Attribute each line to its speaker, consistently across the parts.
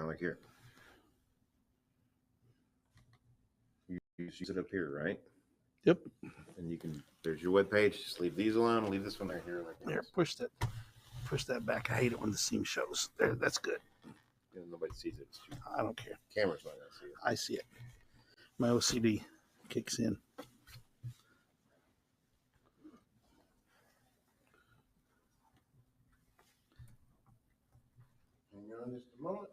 Speaker 1: Now, like here. You see it up here, right?
Speaker 2: Yep.
Speaker 1: And you can, there's your web page. Just leave these alone. Leave this one right here. Like
Speaker 2: There, push that back. I hate it when the seam shows. There, that's good.
Speaker 1: You know, nobody sees it.
Speaker 2: I don't care.
Speaker 1: Camera's not gonna see it.
Speaker 2: I see it. My OCD kicks in.
Speaker 1: Hang on just a moment.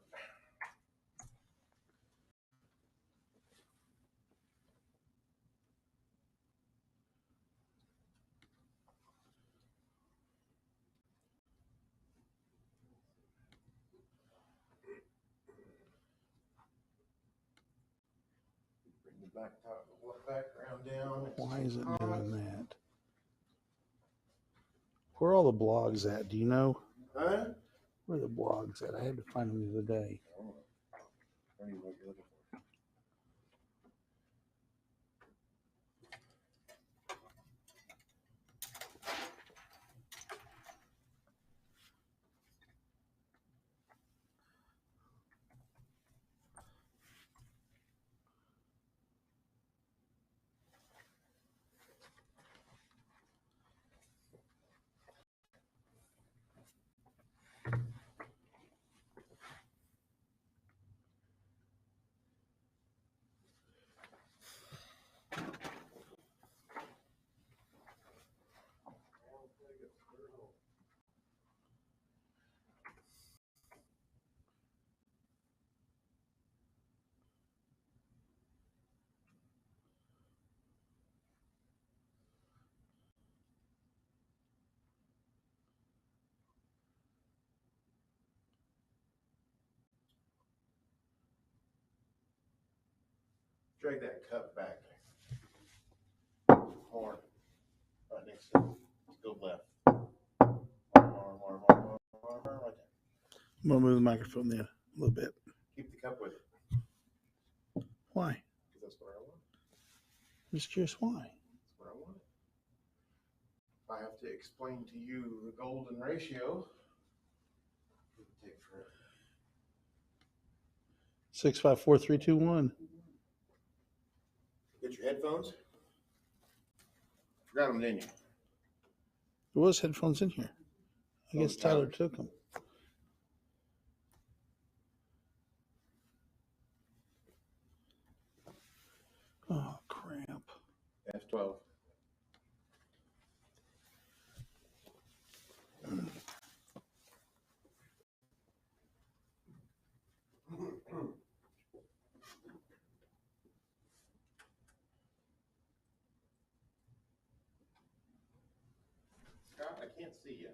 Speaker 1: Bring the background down.
Speaker 2: Why is it doing that? Where are all the blogs at? Do you know?
Speaker 1: Huh?
Speaker 2: Where are the blogs at? I had to find them the other day.
Speaker 1: I don't know what you're looking for. Drag that cup back. Horn. Right next to it. Go left. Arm, right there.
Speaker 2: I'm going to move the microphone there a little bit.
Speaker 1: Keep the cup with it.
Speaker 2: Why?
Speaker 1: Because that's what I want.
Speaker 2: I'm just curious why.
Speaker 1: That's what I want. If I have to explain to you the golden ratio, it would take forever.
Speaker 2: 6, 5, 4, 3, 2, 1.
Speaker 1: Get your headphones. Forgot them, didn't you?
Speaker 2: There was headphones in here. I guess Tyler took them. Oh, crap.
Speaker 1: F12. Scott, I can't see you.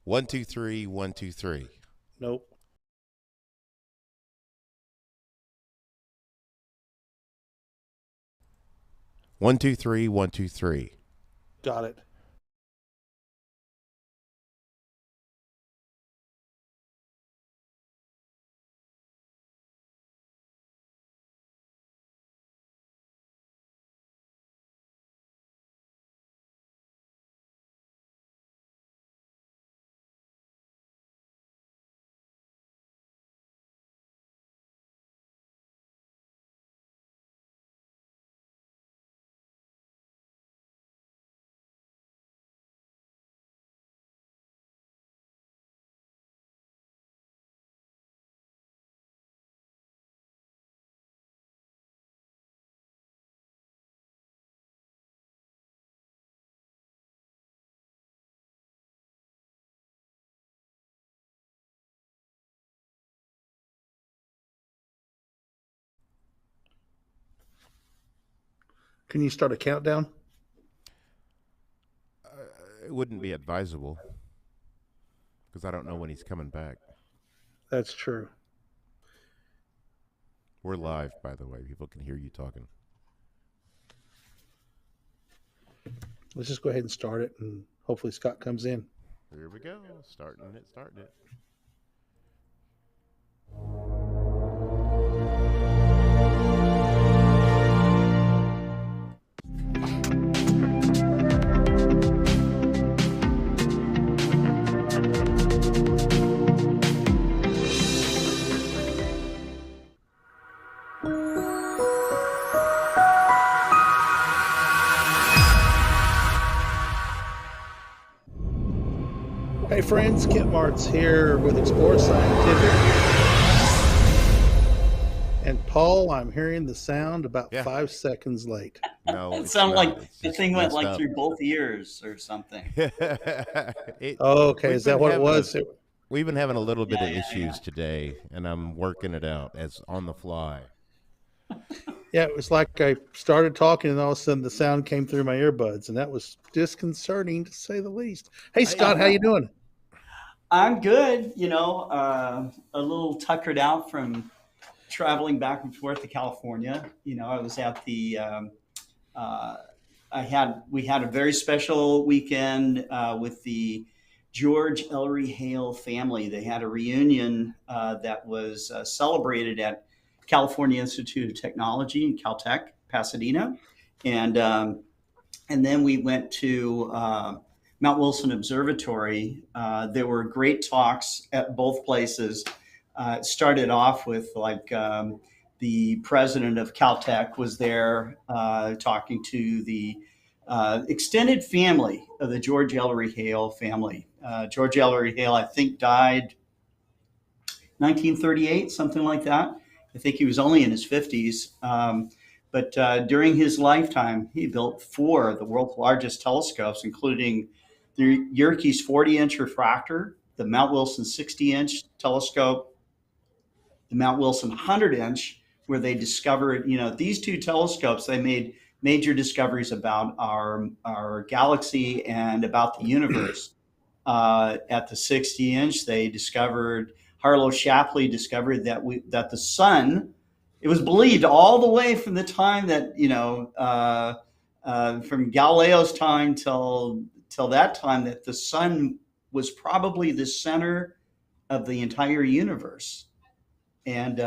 Speaker 3: One, two, three, 1, 2, 3.
Speaker 2: Nope.
Speaker 3: One, two, three, 1, 2, 3.
Speaker 2: Got it. Can you start a countdown?
Speaker 3: It wouldn't be advisable because I don't know when he's coming back.
Speaker 2: That's true.
Speaker 3: We're live, by the way. People can hear you talking.
Speaker 2: Let's just go ahead and start it, and hopefully Scott comes in.
Speaker 3: Here we go. Starting it.
Speaker 2: Hey friends, Kent Marts here with Explore Scientific. And Paul, I'm hearing the sound about 5 seconds late.
Speaker 3: No,
Speaker 4: It
Speaker 3: it's
Speaker 4: sounded
Speaker 3: not.
Speaker 4: like
Speaker 3: It's
Speaker 4: the
Speaker 3: just
Speaker 4: thing went
Speaker 3: messed
Speaker 4: like
Speaker 3: up.
Speaker 4: through both ears or something.
Speaker 2: Okay,
Speaker 3: we've
Speaker 2: is that
Speaker 3: been
Speaker 2: what it
Speaker 3: having
Speaker 2: was?
Speaker 3: We've been having a little bit of
Speaker 4: Yeah.
Speaker 3: issues today, and I'm working it out as on the fly.
Speaker 2: Yeah, it was like I started talking and all of a sudden the sound came through my earbuds, and that was disconcerting to say the least. Hey Scott, how you doing?
Speaker 4: I'm good, a little tuckered out from traveling back and forth to California. I was at the we had a very special weekend with the George Ellery Hale family. They had a reunion that was celebrated at California Institute of Technology in Caltech, Pasadena, and then we went to Mount Wilson Observatory. There were great talks at both places. It started off with the president of Caltech was there talking to the extended family of the George Ellery Hale family. George Ellery Hale, I think, died 1938, something like that. I think he was only in his 50s. But during his lifetime, he built 4 of the world's largest telescopes, including the Yerkes 40-inch refractor, the Mount Wilson 60-inch telescope, the Mount Wilson 100-inch, where they discovered, these 2 telescopes, they made major discoveries about our galaxy and about the universe. At the 60-inch, they discovered, Harlow Shapley discovered that the sun, it was believed all the way from the time that, from Galileo's time till that time, that the sun was probably the center of the entire universe. And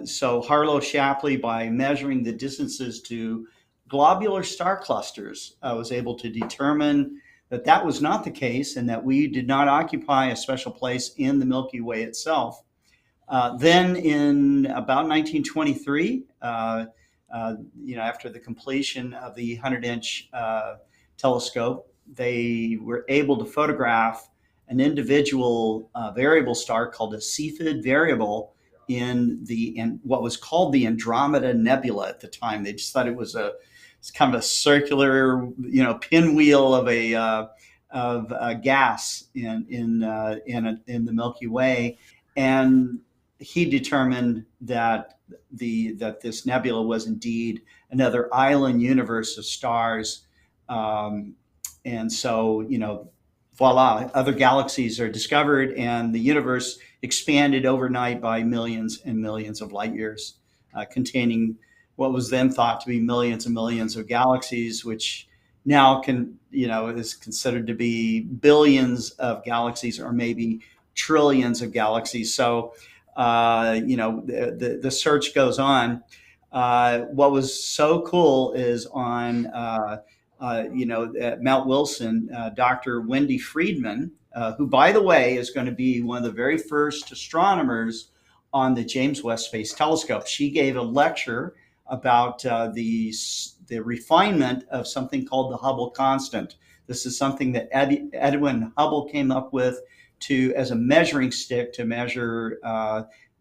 Speaker 4: so Harlow Shapley, by measuring the distances to globular star clusters, was able to determine that that was not the case and that we did not occupy a special place in the Milky Way itself. Then in about 1923, after the completion of the 100-inch telescope, they were able to photograph an individual variable star called a Cepheid variable in what was called the Andromeda Nebula at the time. They just thought it's kind of a circular, pinwheel of a gas in the Milky Way, and he determined that this nebula was indeed another island universe of stars, and so voila, other galaxies are discovered, and the universe expanded overnight by millions and millions of light years, containing what was then thought to be millions and millions of galaxies, which now is considered to be billions of galaxies, or maybe trillions of galaxies. So, the search goes on. What was so cool is on, at Mount Wilson, Dr. Wendy Friedman, who, by the way, is going to be one of the very first astronomers on the James Webb Space Telescope. She gave a lecture about the refinement of something called the Hubble constant. This is something that Edwin Hubble came up with as a measuring stick to measure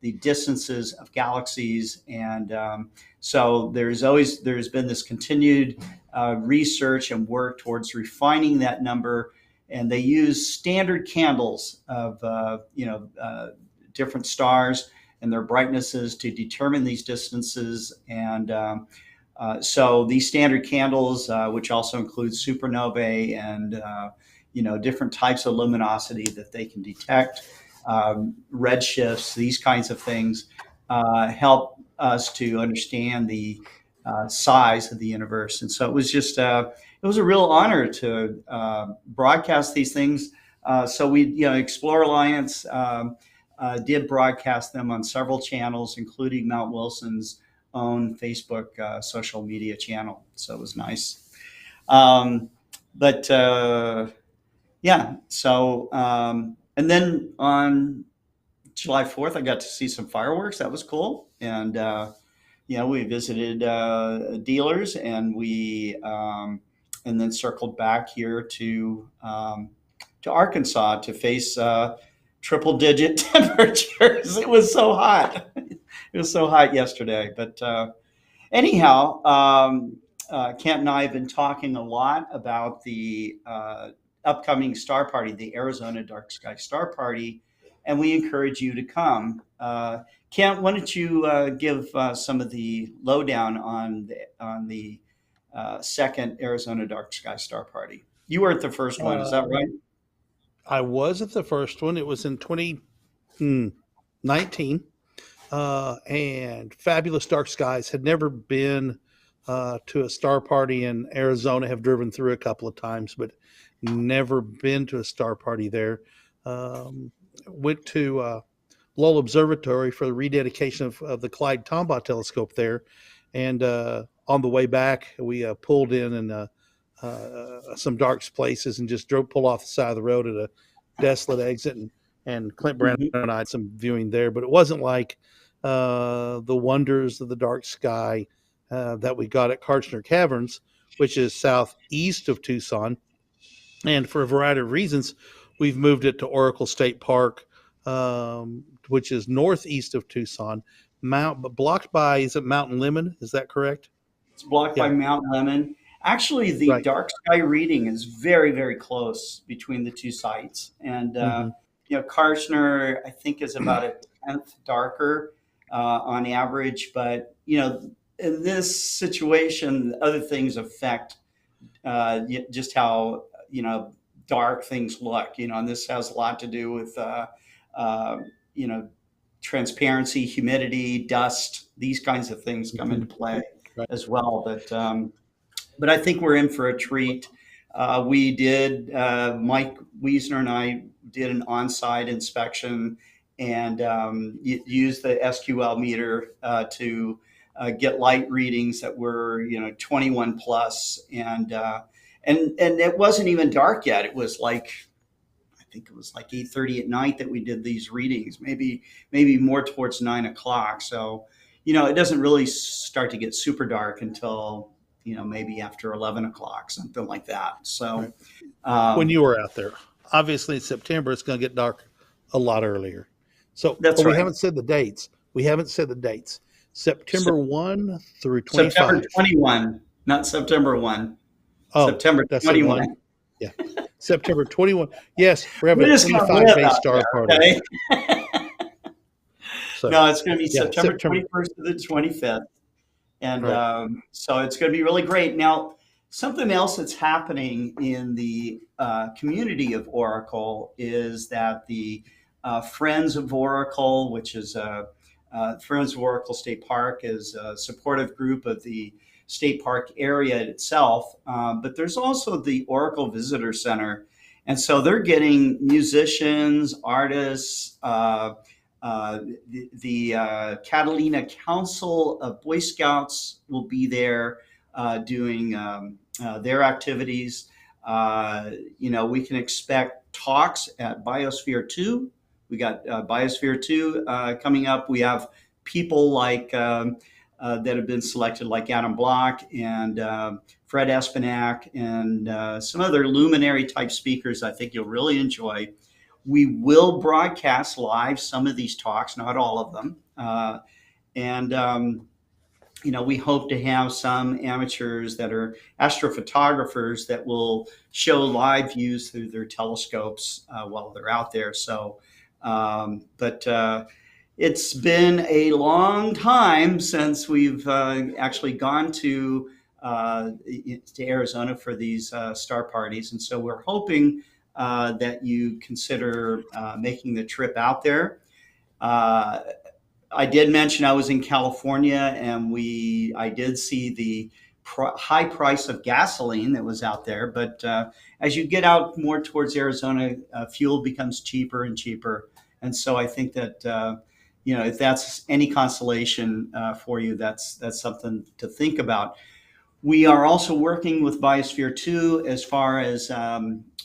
Speaker 4: the distances of galaxies. And so there's been this continued research and work towards refining that number. And they use standard candles of different stars and their brightnesses to determine these distances. And so these standard candles, which also include supernovae and different types of luminosity that they can detect, redshifts, these kinds of things, help us to understand the size of the universe. And so it was just it was a real honor to broadcast these things. So we, Explore Alliance did broadcast them on several channels, including Mount Wilson's own Facebook social media channel. So it was nice. And then on July 4th, I got to see some fireworks. That was cool. And, we visited dealers, and and then circled back here to Arkansas to face triple digit temperatures. It was so hot. It was so hot yesterday. But anyhow, Kent and I have been talking a lot about the upcoming star party, the Arizona Dark Sky Star Party, and we encourage you to come. Kent, why don't you give some of the lowdown on the second Arizona Dark Sky Star Party? You were at the first one, is that right?
Speaker 2: I was at the first one. It was in 2019, and Fabulous Dark Skies had never been to a star party in Arizona. Have driven through a couple of times, but never been to a star party there. Went to Lowell Observatory for the rededication of the Clyde Tombaugh telescope there, and on the way back we pulled in and some dark places and just pulled off the side of the road at a desolate exit, and Clint Brandon and I had some viewing there, but it wasn't like the wonders of the dark sky that we got at Karchner Caverns, which is southeast of Tucson. And for a variety of reasons, we've moved it to Oracle State Park, which is northeast of Tucson, blocked by, is it Mountain Lemon? Is that correct?
Speaker 4: It's blocked by Mount Lemon. Actually, the dark sky reading is very, very close between the two sites. And, Karchner, I think, is about a tenth darker on average. But, in this situation, other things affect just how, dark things look, and this has a lot to do with, transparency, humidity, dust, these kinds of things come into play as well. But I think we're in for a treat. We did, Mike Wiesner and I did an on-site inspection and used the SQL meter to get light readings that were, 21 plus. And it wasn't even dark yet. It was like, I think it was like 8:30 at night that we did these readings, maybe more towards 9 o'clock. So, it doesn't really start to get super dark until, maybe after 11 o'clock, something like that. So
Speaker 2: when you were out there, obviously in September, it's going to get dark a lot earlier. So
Speaker 4: that's right.
Speaker 2: We haven't said the dates. September 1 through 25.
Speaker 4: September 21, not September 1.
Speaker 2: Oh,
Speaker 4: September 21.
Speaker 2: Yeah. September 21. Yes, we're having a 25-day star party.
Speaker 4: Okay?
Speaker 2: So,
Speaker 4: no, it's going to be September 21st to the 25th. And so it's going to be really great. Now, Something else that's happening in the community of Oracle is that the Friends of Oracle, which is Friends of Oracle State Park, is a supportive group of the state park area itself. But there's also the Oracle Visitor Center. And so they're getting musicians, artists, the Catalina Council of Boy Scouts will be there doing their activities. We can expect talks at Biosphere 2. We got Biosphere 2 coming up. We have people like that have been selected, like Adam Block and Fred Espenak and some other luminary type speakers I think you'll really enjoy. We will broadcast live some of these talks, not all of them. We hope to have some amateurs that are astrophotographers that will show live views through their telescopes while they're out there. So, it's been a long time since we've actually gone to Arizona for these star parties. And so we're hoping that you consider making the trip out there. I did mention I was in California, and I did see the high price of gasoline that was out there. But as you get out more towards Arizona, fuel becomes cheaper and cheaper. And so I think that if that's any consolation for you, that's something to think about. We are also working with Biosphere 2 as far as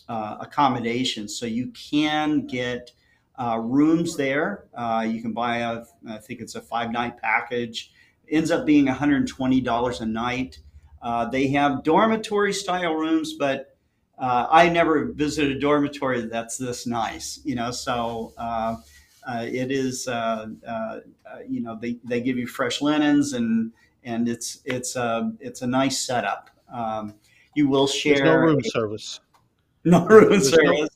Speaker 4: accommodations. So you can get rooms there. You can buy I think it's a 5-night package. It ends up being $120 a night. They have dormitory style rooms, but I never visited a dormitory that's this nice, so it is, they give you fresh linens and it's a nice setup. You will share.
Speaker 2: There's no room service.
Speaker 4: No room service.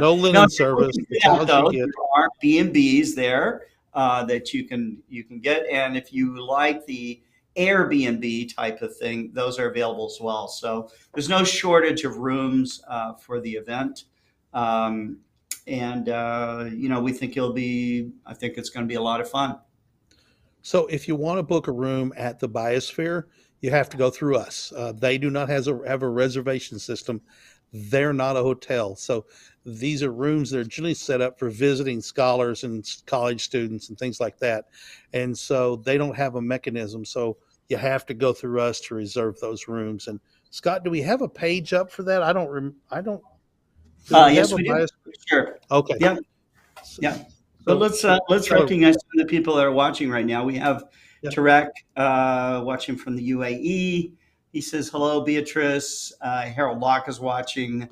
Speaker 2: No linen service.
Speaker 4: There are B&Bs there that you can get, and if you like the Airbnb type of thing, those are available as well. So there's no shortage of rooms for the event, we think I think it's going to be a lot of fun.
Speaker 2: So if you want to book a room at the Biosphere, you have to go through us. They do not have a reservation system. They're not a hotel. So these are rooms that are generally set up for visiting scholars and college students and things like that. And so they don't have a mechanism. So you have to go through us to reserve those rooms. And Scott, do we have a page up for that?
Speaker 4: Yes, we do. Sure.
Speaker 2: Okay.
Speaker 4: Yeah. Yeah. But let's recognize some of the people that are watching right now. We have Tarek watching from the UAE. He says, hello, Beatrice. Harold Locke is watching.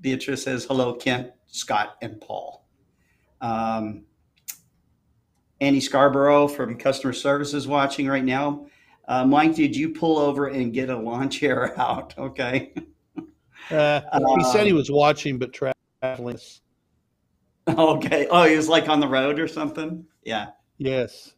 Speaker 4: Beatrice says, hello, Kent, Scott, and Paul. Annie Scarborough from customer services watching right now. Mike, did you pull over and get a lawn chair out? Okay.
Speaker 2: He said he was watching, but traveling.
Speaker 4: Okay. Oh, he was like on the road or something? Yeah.
Speaker 2: Yes.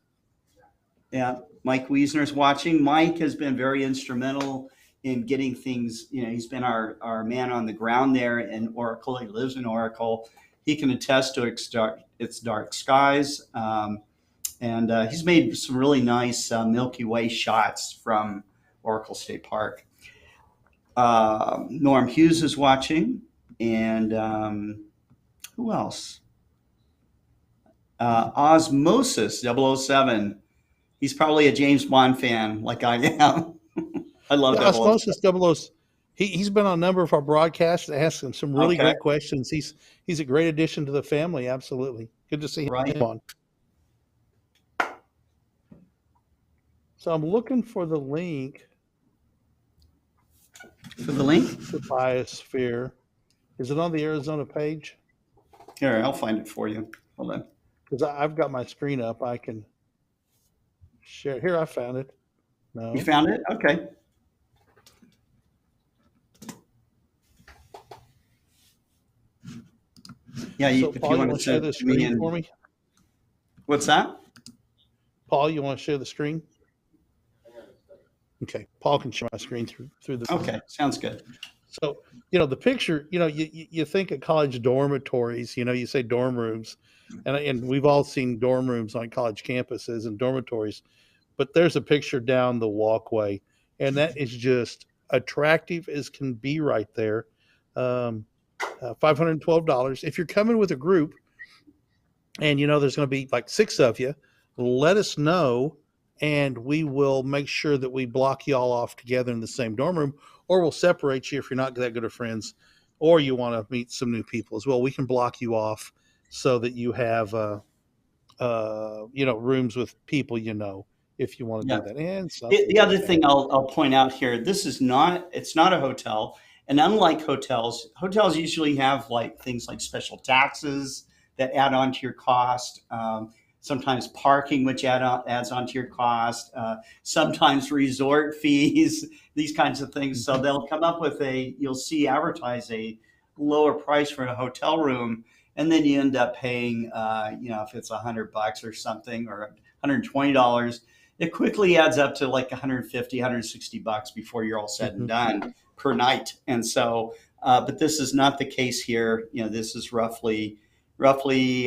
Speaker 4: Yeah. Mike Wiesner's watching. Mike has been very instrumental in getting things, he's been our man on the ground there in Oracle. He lives in Oracle. He can attest to its dark skies. And he's made some really nice Milky Way shots from Oracle State Park. Norm Hughes is watching. And who else? Osmosis 007. He's probably a James Bond fan like I am. I love that.
Speaker 2: Osmosis 007. He's been on a number of our broadcasts, asking some really great questions. He's a great addition to the family. Absolutely. Good to see him on. So I'm looking for the link.
Speaker 4: For the link?
Speaker 2: The Biosphere. Is it on the Arizona page?
Speaker 4: Here, I'll find it for you. Hold on.
Speaker 2: Because I've got my screen up. I can share. Here, I found it. No.
Speaker 4: You found it? Okay. Yeah,
Speaker 2: so, Paul, you want to share the screen for me?
Speaker 4: What's that?
Speaker 2: Paul, you want to share the screen? Okay, Paul can share my screen through the.
Speaker 4: Okay, sounds good.
Speaker 2: So, the picture, you think of college dormitories, you say dorm rooms, and we've all seen dorm rooms on college campuses and dormitories, but there's a picture down the walkway, and that is just attractive as can be right there. Um, $512. If you're coming with a group and there's going to be like 6 of you, let us know and we will make sure that we block you all off together in the same dorm room, or we'll separate you if you're not that good of friends, or you want to meet some new people as well. We can block you off so that you have rooms with people if you want to
Speaker 4: Yeah.
Speaker 2: do that. And
Speaker 4: The other thing I'll point out here, it's not a hotel. And unlike hotels usually have like things like special taxes that add on to your cost. Sometimes parking, which adds on to your cost. Sometimes resort fees, these kinds of things. So they'll come up with you'll see advertise a lower price for a hotel room. And then you end up paying, if it's $100 or something, or $120, it quickly adds up to like $150, $160 before you're all said and done per night. And so, but this is not the case here. This is roughly,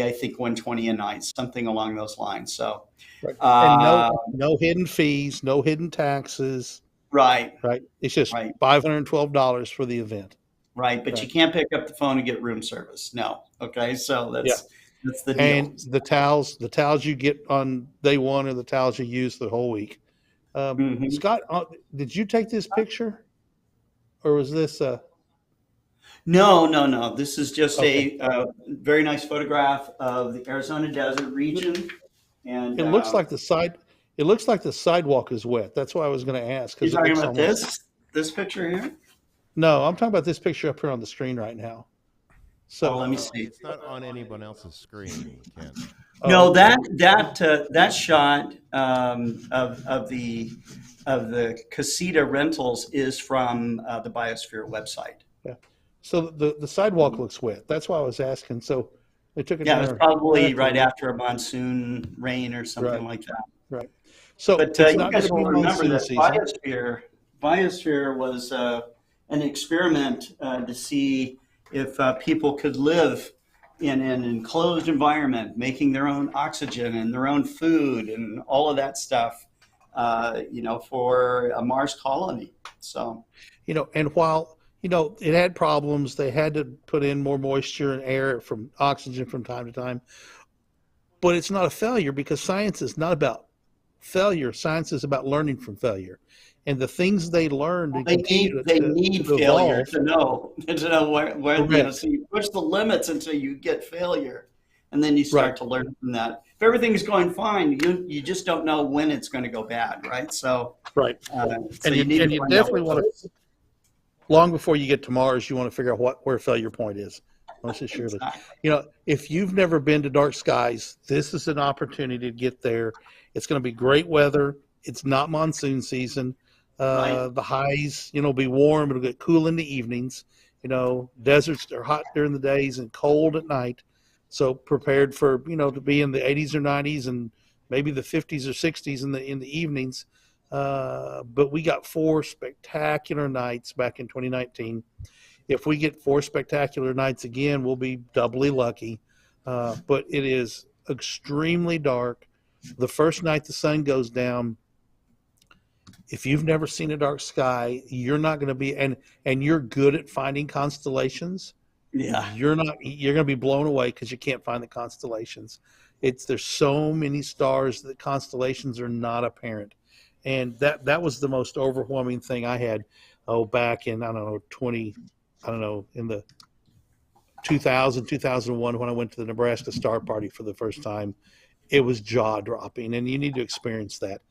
Speaker 4: I think, $120 a night, something along those lines. So,
Speaker 2: right. And no hidden fees, no hidden taxes.
Speaker 4: Right.
Speaker 2: It's just $512 for the event.
Speaker 4: Right. But you can't pick up the phone and get room service. No. Okay. So that's the deal.
Speaker 2: And the towels you get on day one are the towels you use the whole week. Scott, did you take this picture, or was this
Speaker 4: No. This is just a very nice photograph of the Arizona desert region, and
Speaker 2: it looks like the sidewalk is wet. That's why I was going to ask.
Speaker 4: You're talking about this picture here?
Speaker 2: No, I'm talking about this picture up here on the screen right now. So
Speaker 4: let me see.
Speaker 3: It's not on anyone else's screen, Ken.
Speaker 4: No, that shot of the casita rentals is from the Biosphere website.
Speaker 2: Yeah. So the sidewalk looks wet. That's why I was asking. So they took it.
Speaker 4: Yeah, it was probably right after a monsoon rain or something like that.
Speaker 2: Right. So,
Speaker 4: but you guys will remember that Biosphere was an experiment to see if people could live in an enclosed environment, making their own oxygen and their own food and all of that stuff, for a Mars colony. So,
Speaker 2: and while, it had problems, they had to put in more moisture and air from oxygen from time to time, but it's not a failure because science is not about failure. Science is about learning from failure. And the things they learned,
Speaker 4: they need failure to know where so you push the limits until you get failure, and then you start to learn from that. If everything's going fine, you just don't know when it's going to go bad, right? So
Speaker 2: and you definitely want to, long before you get to Mars, you want to figure out where failure point is. Most assuredly, if you've never been to dark skies, this is an opportunity to get there. It's going to be great weather. It's not monsoon season. The highs, be warm. It'll get cool in the evenings. Deserts are hot during the days and cold at night. So prepared for, to be in the 80s or 90s and maybe the 50s or 60s in the evenings. But we got 4 spectacular nights back in 2019. If we get 4 spectacular nights again, we'll be doubly lucky. But it is extremely dark. The first night the sun goes down, if you've never seen a dark sky, you're not going to be, and you're good at finding constellations.
Speaker 4: Yeah,
Speaker 2: you're going to be blown away because you can't find the constellations. There's so many stars that constellations are not apparent. And that was the most overwhelming thing I had, back in, in the 2000, 2001, when I went to the Nebraska Star Party for the first time. It was jaw dropping, and you need to experience that.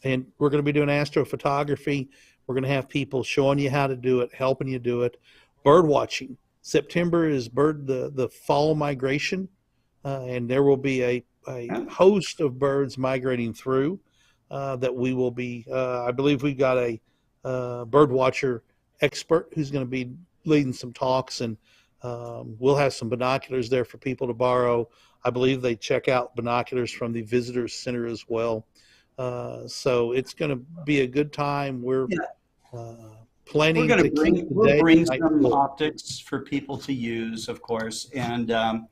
Speaker 2: And we're going to be doing astrophotography. We're going to have people showing you how to do it, helping you do it. Bird watching. September is the fall migration, and there will be a host of birds migrating through that we will be. I believe we've got a bird watcher expert who's going to be leading some talks, and we'll have some binoculars there for people to borrow. I believe they check out binoculars from the visitors center as well. So it's going to be a good time. We're
Speaker 4: Yeah.
Speaker 2: planning
Speaker 4: We're
Speaker 2: to
Speaker 4: going to
Speaker 2: keep the
Speaker 4: we'll
Speaker 2: day
Speaker 4: bring
Speaker 2: night
Speaker 4: some
Speaker 2: full.
Speaker 4: optics for people to use, of course. And the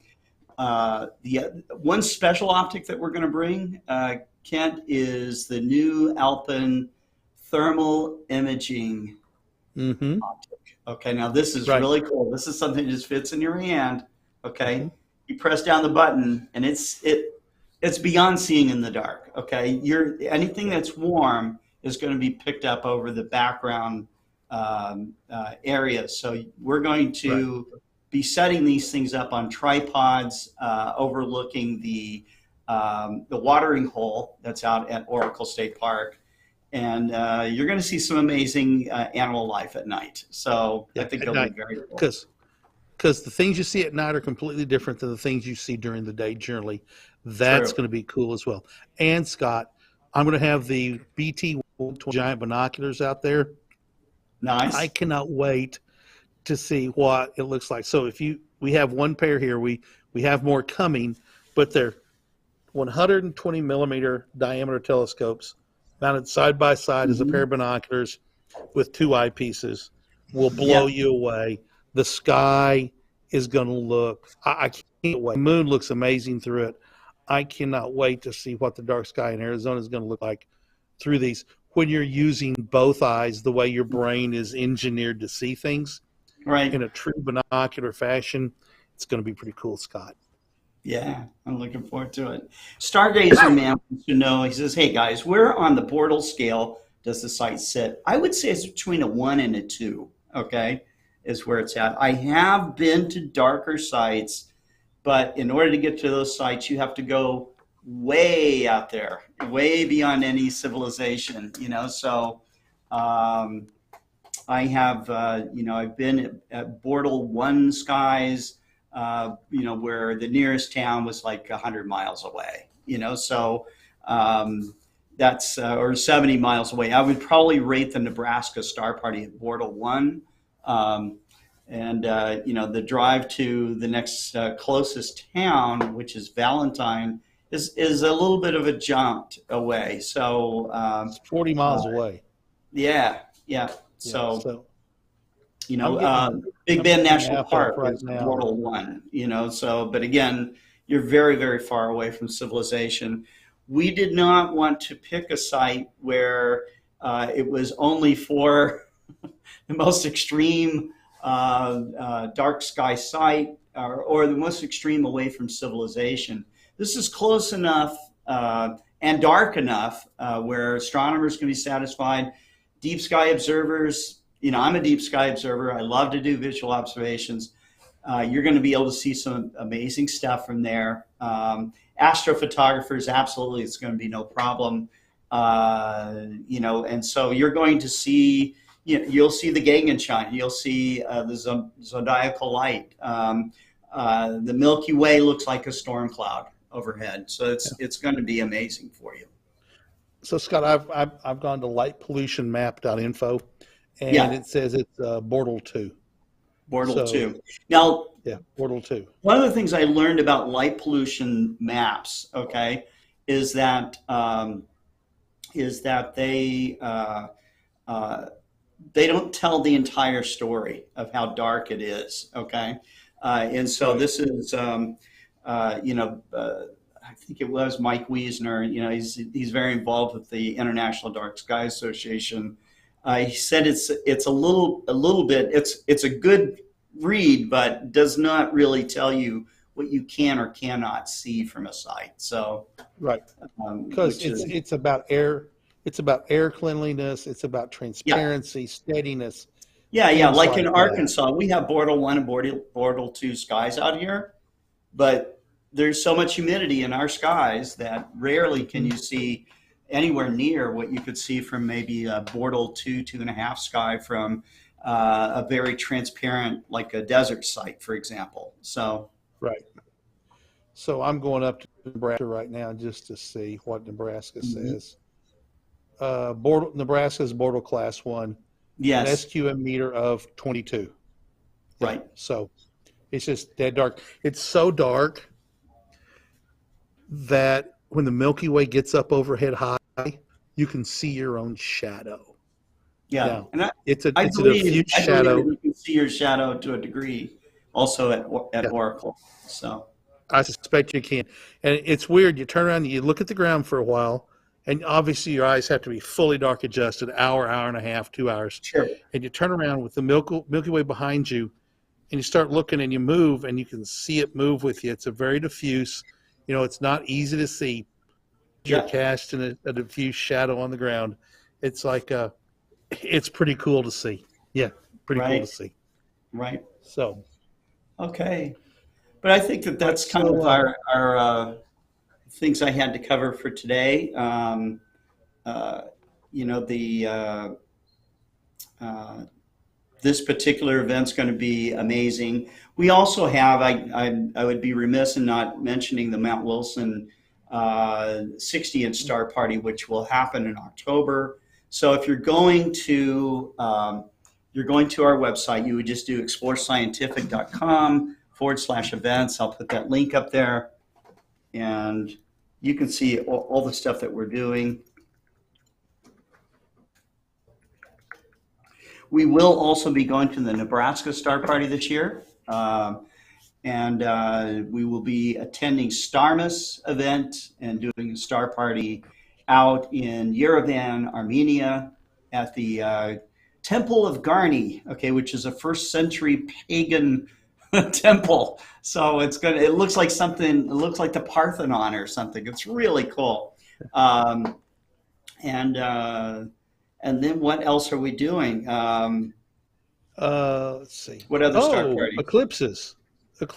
Speaker 4: one special optic that we're going to bring, Kent, is the new Alpen thermal imaging
Speaker 2: Mm-hmm.
Speaker 4: optic. Okay, now this is
Speaker 2: Right.
Speaker 4: really cool. This is something that just fits in your hand. Okay,
Speaker 2: Mm-hmm.
Speaker 4: you press down the button, and it's beyond seeing in the dark. Okay, anything that's warm is going to be picked up over the background area. So we're going to be setting these things up on tripods overlooking the watering hole that's out at Oracle State Park. And you're going to see some amazing animal life at night. So I think it'll be very cool.
Speaker 2: Because the things you see at night are completely different than the things you see during the day generally. That's going to be cool as well. And Scott, I'm going to have the BT giant binoculars out there.
Speaker 4: Nice.
Speaker 2: I cannot wait to see what it looks like. So we have one pair here, we have more coming, but they're 120 millimeter diameter telescopes mounted side by side as a pair of binoculars with 2 eyepieces. Will blow you away. The sky is going to look, I can't wait. The moon looks amazing through it. I cannot wait to see what the dark sky in Arizona is going to look like through these when you're using both eyes the way your brain is engineered to see things in a true binocular fashion. It's going to be pretty cool, Scott.
Speaker 4: Yeah, I'm looking forward to it. Stargazer Man wants to know, he says, hey guys, where on the Bortle scale does the site sit? I would say it's between a 1 and a 2, okay, is where it's at. I have been to darker sites, but in order to get to those sites, you have to go way out there, way beyond any civilization, so I have, I've been at Bortle 1 skies, where the nearest town was like 100 miles away, so that's, or 70 miles away. I would probably rate the Nebraska Star Party at Bortle 1. The drive to the next closest town, which is Valentine, is a little bit of a jaunt away. So
Speaker 2: it's 40 miles away.
Speaker 4: Yeah. So Big Bend National Park is Bortle 1, but again, you're very, very far away from civilization. We did not want to pick a site where it was only for the most extreme dark sky site or the most extreme away from civilization. This is close enough and dark enough where astronomers can be satisfied. Deep sky observers, I'm a deep sky observer. I love to do visual observations. You're going to be able to see some amazing stuff from there. Astrophotographers, absolutely, it's going to be no problem. And so you're going to see, you'll see the Gegenschein, you'll see the zodiacal light. The Milky Way looks like a storm cloud overhead. So it's going to be amazing for you.
Speaker 2: So Scott, I've gone to lightpollutionmap.info, and it says it's Bortle 2.
Speaker 4: Bortle 2. Now,
Speaker 2: Bortle 2.
Speaker 4: One of the things I learned about light pollution maps, okay, is that they don't tell the entire story of how dark it is, okay, and so this is I think it was Mike Wiesner. He's very involved with the International Dark Sky Association. He said it's a little bit. It's a good read, but does not really tell you what you can or cannot see from a site. So
Speaker 2: because it's about air. It's about air cleanliness. It's about transparency, steadiness.
Speaker 4: Like in Arkansas, we have Bortle 1 and Bortle 2 skies out here, but there's so much humidity in our skies that rarely can you see anywhere near what you could see from maybe a Bortle 2.5 sky from a very transparent, like a desert site, for example. So
Speaker 2: So I'm going up to Nebraska right now just to see what Nebraska says. Nebraska's Bortle Class 1. An SQM meter of 22.
Speaker 4: Right.
Speaker 2: So it's just dead dark. It's so dark that when the Milky Way gets up overhead high, you can see your own shadow.
Speaker 4: Yeah,
Speaker 2: Yeah.
Speaker 4: and
Speaker 2: It's
Speaker 4: I
Speaker 2: a
Speaker 4: believe
Speaker 2: diffuse
Speaker 4: I believe
Speaker 2: shadow.
Speaker 4: that you can see your shadow to a degree, also at
Speaker 2: Yeah.
Speaker 4: Oracle. So
Speaker 2: I suspect you can. And it's weird. You turn around and you look at the ground for a while, and obviously your eyes have to be fully dark adjusted, hour and a half, 2 hours.
Speaker 4: sure,
Speaker 2: And you turn around with the Milky Way behind you, and you start looking and you move, and you can see it move with you. It's a very diffuse, it's not easy to see. You're
Speaker 4: yeah,
Speaker 2: casting a diffuse shadow on the ground. It's like, it's pretty cool to see. Yeah, pretty cool to
Speaker 4: right,
Speaker 2: see.
Speaker 4: right,
Speaker 2: So,
Speaker 4: okay. But I think that
Speaker 2: all right.
Speaker 4: that's kind of
Speaker 2: So,
Speaker 4: our things I had to cover for today. Uh, the uh, this particular event's going to be amazing. We also have, I would be remiss in not mentioning the Mount Wilson 60-inch star party, which will happen in October. So if you're going to our website, you would just do explorescientific.com/events. I'll put that link up there, and you can see all the stuff that we're doing. We will also be going to the Nebraska Star Party this year. And we will be attending Starmus event and doing a star party out in Yerevan, Armenia at the Temple of Garni, okay, which is a first century pagan temple. So it looks like something, it looks like the Parthenon or something. It's really cool. And then what else are we doing?
Speaker 2: let's see.
Speaker 4: What other star
Speaker 2: Oh,
Speaker 4: party?
Speaker 2: eclipses.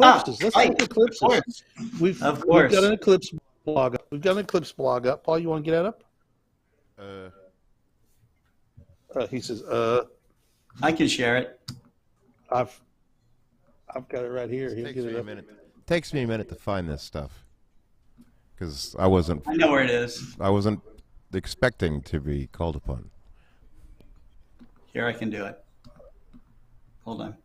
Speaker 4: Ah,
Speaker 2: Let's
Speaker 4: right,
Speaker 2: talk
Speaker 4: of
Speaker 2: eclipses.
Speaker 4: course,
Speaker 2: We've
Speaker 4: of
Speaker 2: got
Speaker 4: course.
Speaker 2: an eclipse blog up. We've got an eclipse blog up. Paul, you want to get that up? He says,
Speaker 4: I can share it.
Speaker 2: I've got it right here. He'll
Speaker 3: Takes
Speaker 2: get
Speaker 3: me
Speaker 2: it
Speaker 3: a
Speaker 2: up.
Speaker 3: minute. Takes me a minute to find this stuff because I wasn't
Speaker 4: I know where it is.
Speaker 3: expecting to be called upon.
Speaker 4: Here, I can do it. Hold on.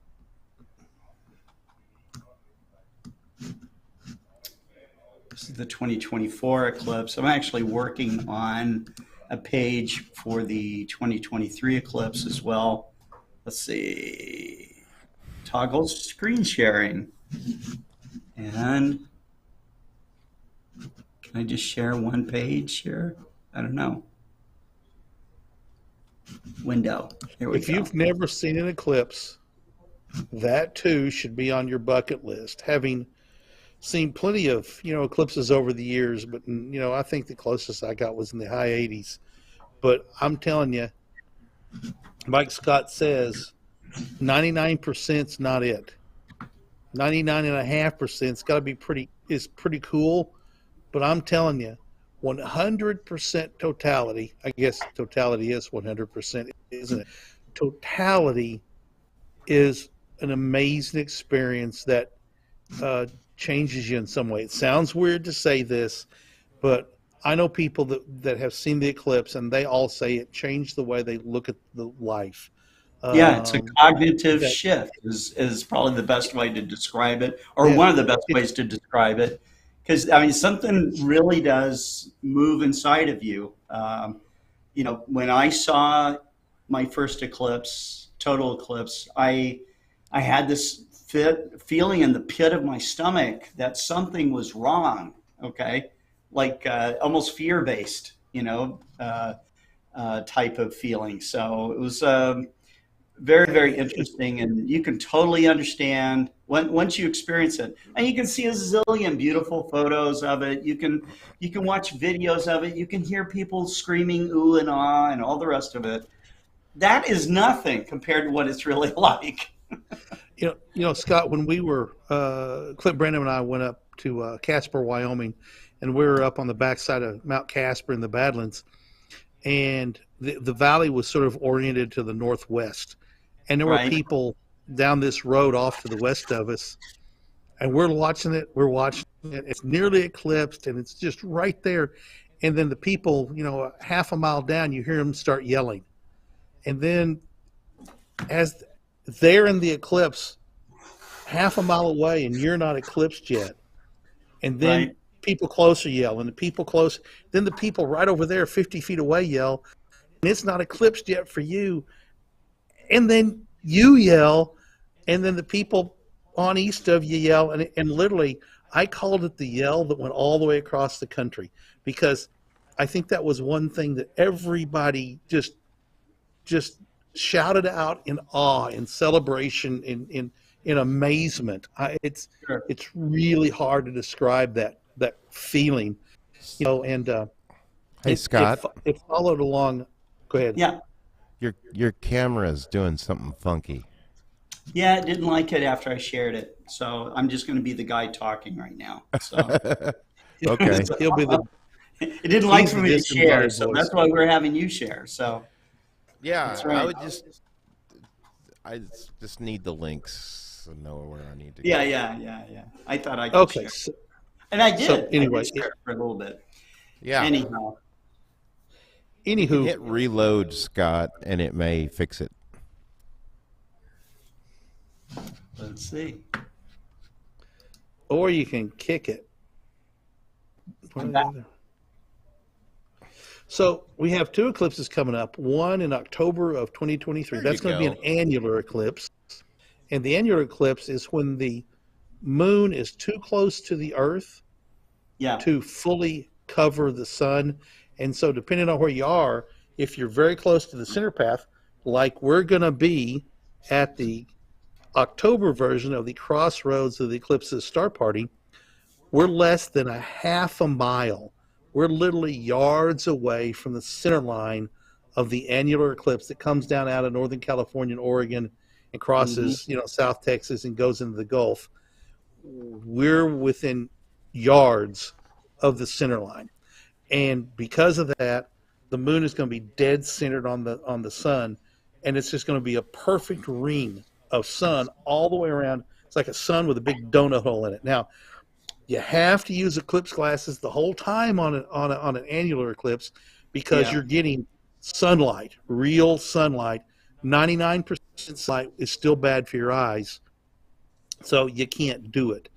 Speaker 4: This is the 2024 eclipse. I'm actually working on a page for the 2023 eclipse as well. Let's see. Toggle screen sharing. And can I just share one page here? I don't know. Window. Here we
Speaker 2: If
Speaker 4: go.
Speaker 2: you've never seen an eclipse, that too should be on your bucket list. Having seen plenty of eclipses over the years, but I think the closest I got was in the high 80s. But I'm telling you, Mike Scott says 99%'s not it. 99.5%'s got to be pretty cool. But I'm telling you, 100% totality. I guess totality is 100%, isn't it? Totality is an amazing experience that changes you in some way. It sounds weird to say this, but I know people that have seen the eclipse, and they all say it changed the way they look at the life.
Speaker 4: Yeah, it's a cognitive
Speaker 2: that
Speaker 4: shift is probably the best way to describe it, or
Speaker 2: yeah,
Speaker 4: one of the best
Speaker 2: it,
Speaker 4: ways to describe it. Because I mean, something really does move inside of you. When I saw my first eclipse, total eclipse, I had this feeling in the pit of my stomach that something was wrong. Okay, like almost fear based, type of feeling. So it was. Very, very interesting, and you can totally understand once you experience it. And you can see a zillion beautiful photos of it. You can watch videos of it. You can hear people screaming ooh and ah and all the rest of it. That is nothing compared to what it's really like.
Speaker 2: Scott, when we were Clint Brandon and I went up to Casper, Wyoming, and we were up on the backside of Mount Casper in the Badlands, and the valley was sort of oriented to the northwest. And there were
Speaker 4: Right.
Speaker 2: people down this road off to the west of us, and we're watching it. It's nearly eclipsed, and it's just right there. And then the people, half a mile down, you hear them start yelling. And then as they're in the eclipse, half a mile away, and you're not eclipsed yet. And then
Speaker 4: Right.
Speaker 2: people closer yell, and the people close, then the people right over there 50 feet away yell, and it's not eclipsed yet for you. And then you yell, and then the people on east of you yell, and literally, I called it the yell that went all the way across the country, because I think that was one thing that everybody just shouted out in awe, in celebration, in amazement.
Speaker 4: Sure.
Speaker 2: It's really hard to describe that feeling, and
Speaker 3: Hey, Scott,
Speaker 2: it followed along. Go ahead.
Speaker 4: Yeah.
Speaker 3: your camera's doing something funky.
Speaker 4: Yeah, I didn't like it after I shared it. So I'm just going to be the guy talking right now. So
Speaker 3: Okay.
Speaker 2: He'll be the
Speaker 4: it didn't like
Speaker 2: He's
Speaker 4: for
Speaker 2: the
Speaker 4: me to share.
Speaker 2: disembodied
Speaker 4: So
Speaker 2: voice.
Speaker 4: that's why we're having you share. So
Speaker 3: Yeah,
Speaker 4: That's right.
Speaker 3: I just need the links to know where I need to go.
Speaker 4: yeah. I thought I could
Speaker 2: okay.
Speaker 4: share.
Speaker 2: So,
Speaker 4: And I did.
Speaker 2: So, anyway,
Speaker 4: I did share for a little bit.
Speaker 3: Yeah.
Speaker 4: Anyhow.
Speaker 2: anywho,
Speaker 3: Hit reload, Scott, and it may fix it.
Speaker 4: Let's see.
Speaker 2: or you can kick it.
Speaker 4: I'm back.
Speaker 2: So we have two eclipses coming up, one in October of 2023.
Speaker 3: There
Speaker 2: That's
Speaker 3: you
Speaker 2: going to be
Speaker 3: go.
Speaker 2: an annular eclipse. And the annular eclipse is when the moon is too close to the Earth
Speaker 4: Yeah.
Speaker 2: to fully cover the sun. And so depending on where you are, if you're very close to the center path, like we're going to be at the October version of the Crossroads of the Eclipses Star Party, we're less than a half a mile. We're literally yards away from the center line of the annular eclipse that comes down out of Northern California and Oregon and crosses, South Texas and goes into the Gulf. We're within yards of the center line. And because of that, the moon is going to be dead centered on the sun, and it's just going to be a perfect ring of sun all the way around. It's like a sun with a big donut hole in it. Now, you have to use eclipse glasses the whole time on an annular eclipse because
Speaker 4: Yeah.
Speaker 2: you're getting sunlight, real sunlight. 99% sunlight is still bad for your eyes, so you can't do it.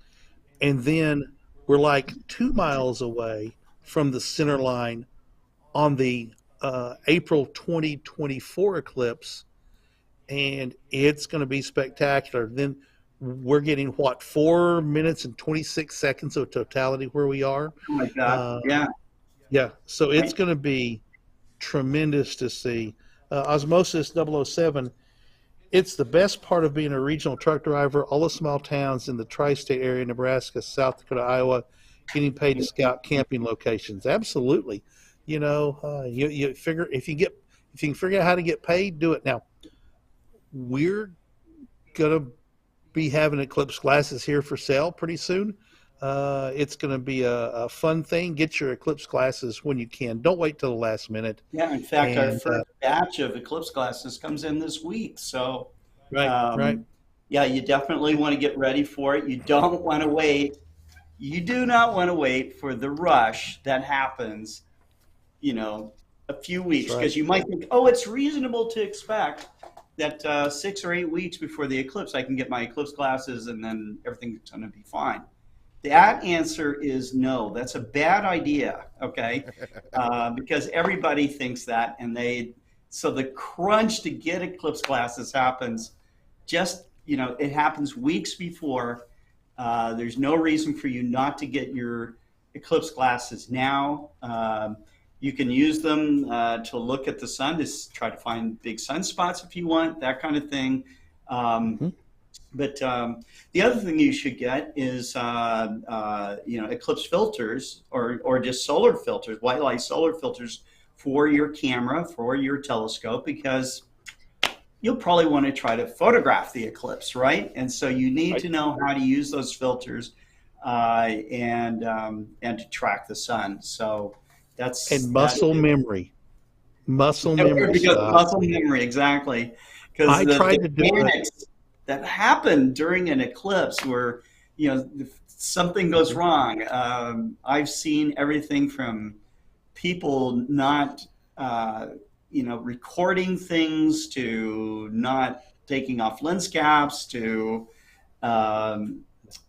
Speaker 2: And then we're like 2 miles away from the center line on the April 2024 eclipse, and it's going to be spectacular. Then we're getting 4 minutes and 26 seconds of totality where we are.
Speaker 4: Oh my God. Yeah.
Speaker 2: Yeah, so it's
Speaker 4: Right.
Speaker 2: going to be tremendous to see. Osmosis 007, it's the best part of being a regional truck driver. All the small towns in the tri-state area, Nebraska, South Dakota, Iowa, getting paid to scout camping locations. Absolutely. You figure if you can figure out how to get paid, do it. Now, we're gonna be having eclipse glasses here for sale pretty soon. It's going to be a fun thing. Get your eclipse glasses when you can. Don't wait till the last minute.
Speaker 4: Yeah. In fact, our
Speaker 2: And,
Speaker 4: first batch of eclipse glasses comes in this week. So,
Speaker 2: Right.
Speaker 4: yeah, you definitely want to get ready for it. You don't want to wait. You do not want to wait for the rush that happens, a few weeks,
Speaker 2: That's right.
Speaker 4: because you might think, oh, it's reasonable to expect that 6 or 8 weeks before the eclipse, I can get my eclipse glasses and then everything's going to be fine. That answer is no. That's a bad idea, okay? Because everybody thinks that, so the crunch to get eclipse glasses happens it happens weeks before. There's no reason for you not to get your eclipse glasses now. You can use them to look at the sun, to try to find big sunspots if you want, that kind of thing. But the other thing you should get is, eclipse filters or just solar filters, white light solar filters for your camera, for your telescope, because you'll probably want to try to photograph the eclipse, right? And so you need to know how to use those filters and to track the sun. So
Speaker 2: And muscle memory. Muscle memory.
Speaker 4: Muscle memory, exactly. Because
Speaker 2: I tried to do it.
Speaker 4: mechanics that happen during an eclipse where, if something goes wrong. I've seen everything from people not, recording things to not taking off lens caps to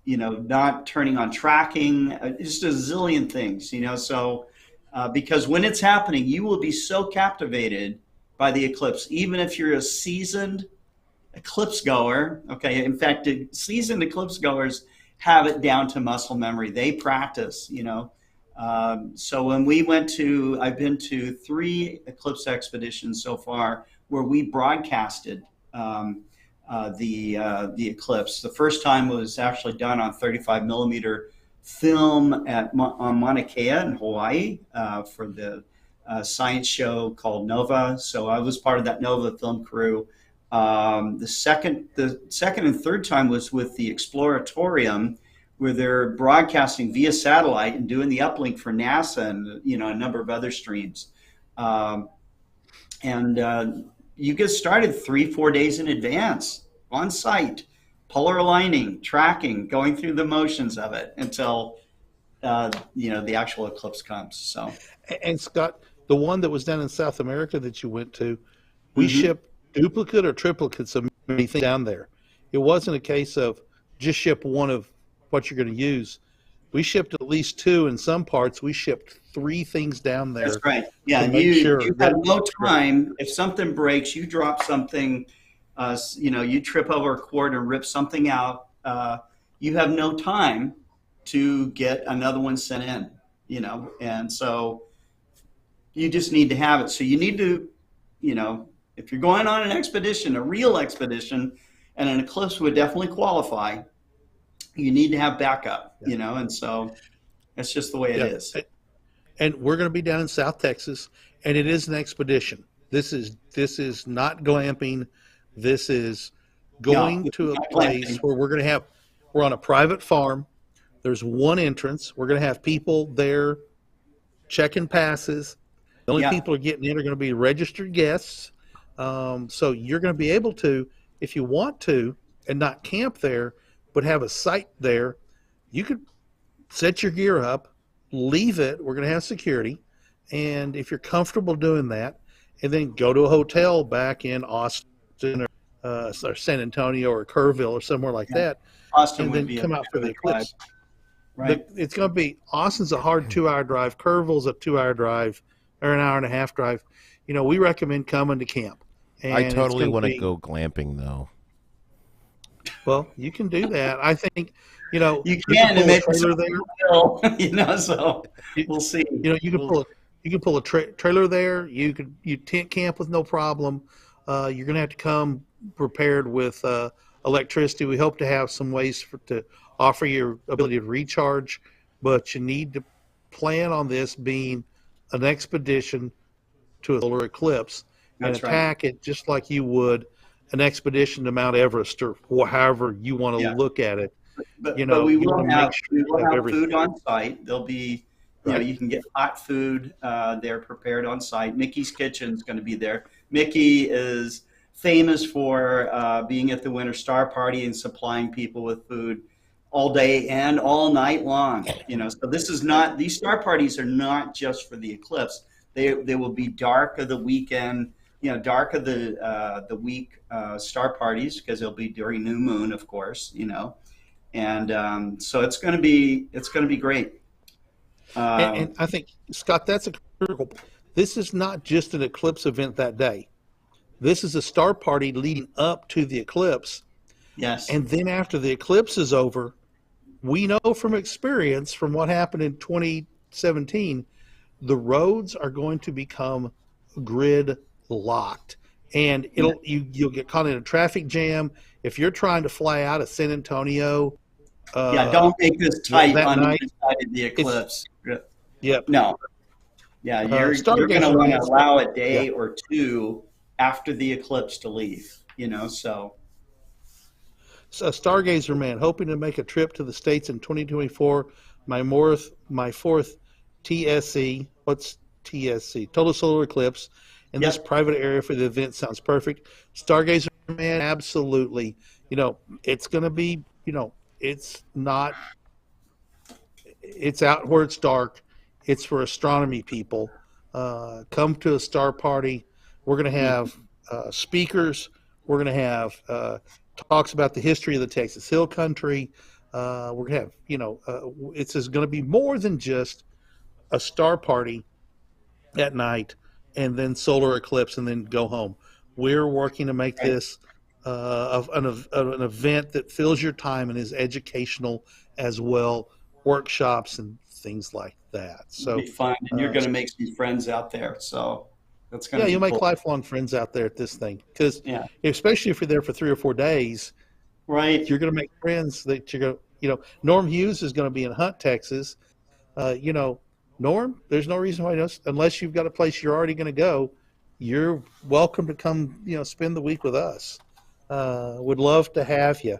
Speaker 4: not turning on tracking, just a zillion things, so because when it's happening, you will be so captivated by the eclipse, even if you're a seasoned eclipse goer. Okay, in fact, seasoned eclipse goers have it down to muscle memory. They practice, so when I've been to 3 eclipse expeditions so far where we broadcasted the eclipse. The first time was actually done on 35 millimeter film on Mauna Kea in Hawaii for the science show called Nova. So I was part of that Nova film crew. The second and third time was with the Exploratorium, where they're broadcasting via satellite and doing the uplink for NASA and a number of other streams. You get started 3-4 days in advance on site, polar aligning, tracking, going through the motions of it until the actual eclipse comes. So,
Speaker 2: and Scott, the one that was down in South America that you went to, we shipped duplicate or triplicates of many things down there. It wasn't a case of just ship one of what you're going to use. We shipped at least 2. In some parts, we shipped 3 things down there.
Speaker 4: That's right. Yeah, and you have no time. If something breaks, you drop something, you trip over a cord and rip something out. You have no time to get another one sent in, and so you just need to have it. So you need to, if you're going on an expedition, a real expedition, and an eclipse would definitely qualify, you need to have backup, and so that's just the way it is.
Speaker 2: And we're going to be down in South Texas, and it is an expedition. This is not glamping. This is going to a place where we're on a private farm. There's one entrance. We're going to have people there checking passes. The only people who are getting in are going to be registered guests. So you're going to be able to, if you want to, and not camp there, but have a site there, you could set your gear up, leave it. We're going to have security. And if you're comfortable doing that, and then go to a hotel back in Austin or San Antonio or Kerrville or somewhere like that,
Speaker 4: Austin
Speaker 2: and then come out for the eclipse.
Speaker 4: Right.
Speaker 2: It's going to be, Austin's a hard 2-hour drive. Kerrville's a 2-hour drive or an hour and a half drive. We recommend coming to camp. And
Speaker 3: I totally want to go glamping, though.
Speaker 2: Well, you can do that. I think,
Speaker 4: you can, and maybe
Speaker 2: trailer there.
Speaker 4: So we'll see.
Speaker 2: You can pull a trailer there. You tent camp with no problem. You're going to have to come prepared with electricity. We hope to have some ways to offer your ability to recharge, but you need to plan on this being an expedition to a solar eclipse and attack it just like you would an expedition to Mount Everest or however you want to look at it.
Speaker 4: But we will have food on site. There'll be, you can get hot food there prepared on site. Mickey's Kitchen is going to be there. Mickey is famous for being at the Winter Star Party and supplying people with food all day and all night long. So these star parties are not just for the eclipse. They will be dark of the weekend, dark of the week star parties, because they'll be during new moon, of course, and so it's going to be great.
Speaker 2: And I think, Scott, that's a critical. This is not just an eclipse event that day. This is a star party leading up to the eclipse.
Speaker 4: Yes.
Speaker 2: And then after the eclipse is over, we know from experience, from what happened in 2017, the roads are going to become grid locked, and you'll get caught in a traffic jam if you're trying to fly out of San Antonio.
Speaker 4: Don't make this tight on the side of the eclipse.
Speaker 2: Yep.
Speaker 4: No. Yeah, you're going to want to allow a day or two after the eclipse to leave. So.
Speaker 2: So, Stargazer Man, hoping to make a trip to the States in 2024. My fourth TSE. What's TSC? Total Solar Eclipse. And this private area for the event sounds perfect. Stargazer Man, absolutely. It's going to be, it's out where it's dark. It's for astronomy people. Come to a star party. We're going to have speakers. We're going to have talks about the history of the Texas Hill Country. We're gonna have, it's going to be more than just a star party at night and then solar eclipse and then go home. We're working to make
Speaker 4: Right.
Speaker 2: this an event that fills your time and is educational as well, workshops and things like that.
Speaker 4: It'll
Speaker 2: So,
Speaker 4: be fun, and you're
Speaker 2: uh,
Speaker 4: going to make some friends out there. So that's going
Speaker 2: yeah,
Speaker 4: to
Speaker 2: you'll
Speaker 4: be
Speaker 2: make
Speaker 4: cool.
Speaker 2: lifelong friends out there at this thing because,
Speaker 4: Yeah.
Speaker 2: especially if you're there for 3 or 4 days,
Speaker 4: Right.
Speaker 2: you're going to make friends that you're going to, Norm Hughes is going to be in Hunt, Texas. Norm, there's no reason why, unless you've got a place you're already going to go, you're welcome to come, spend the week with us. Would love to have you,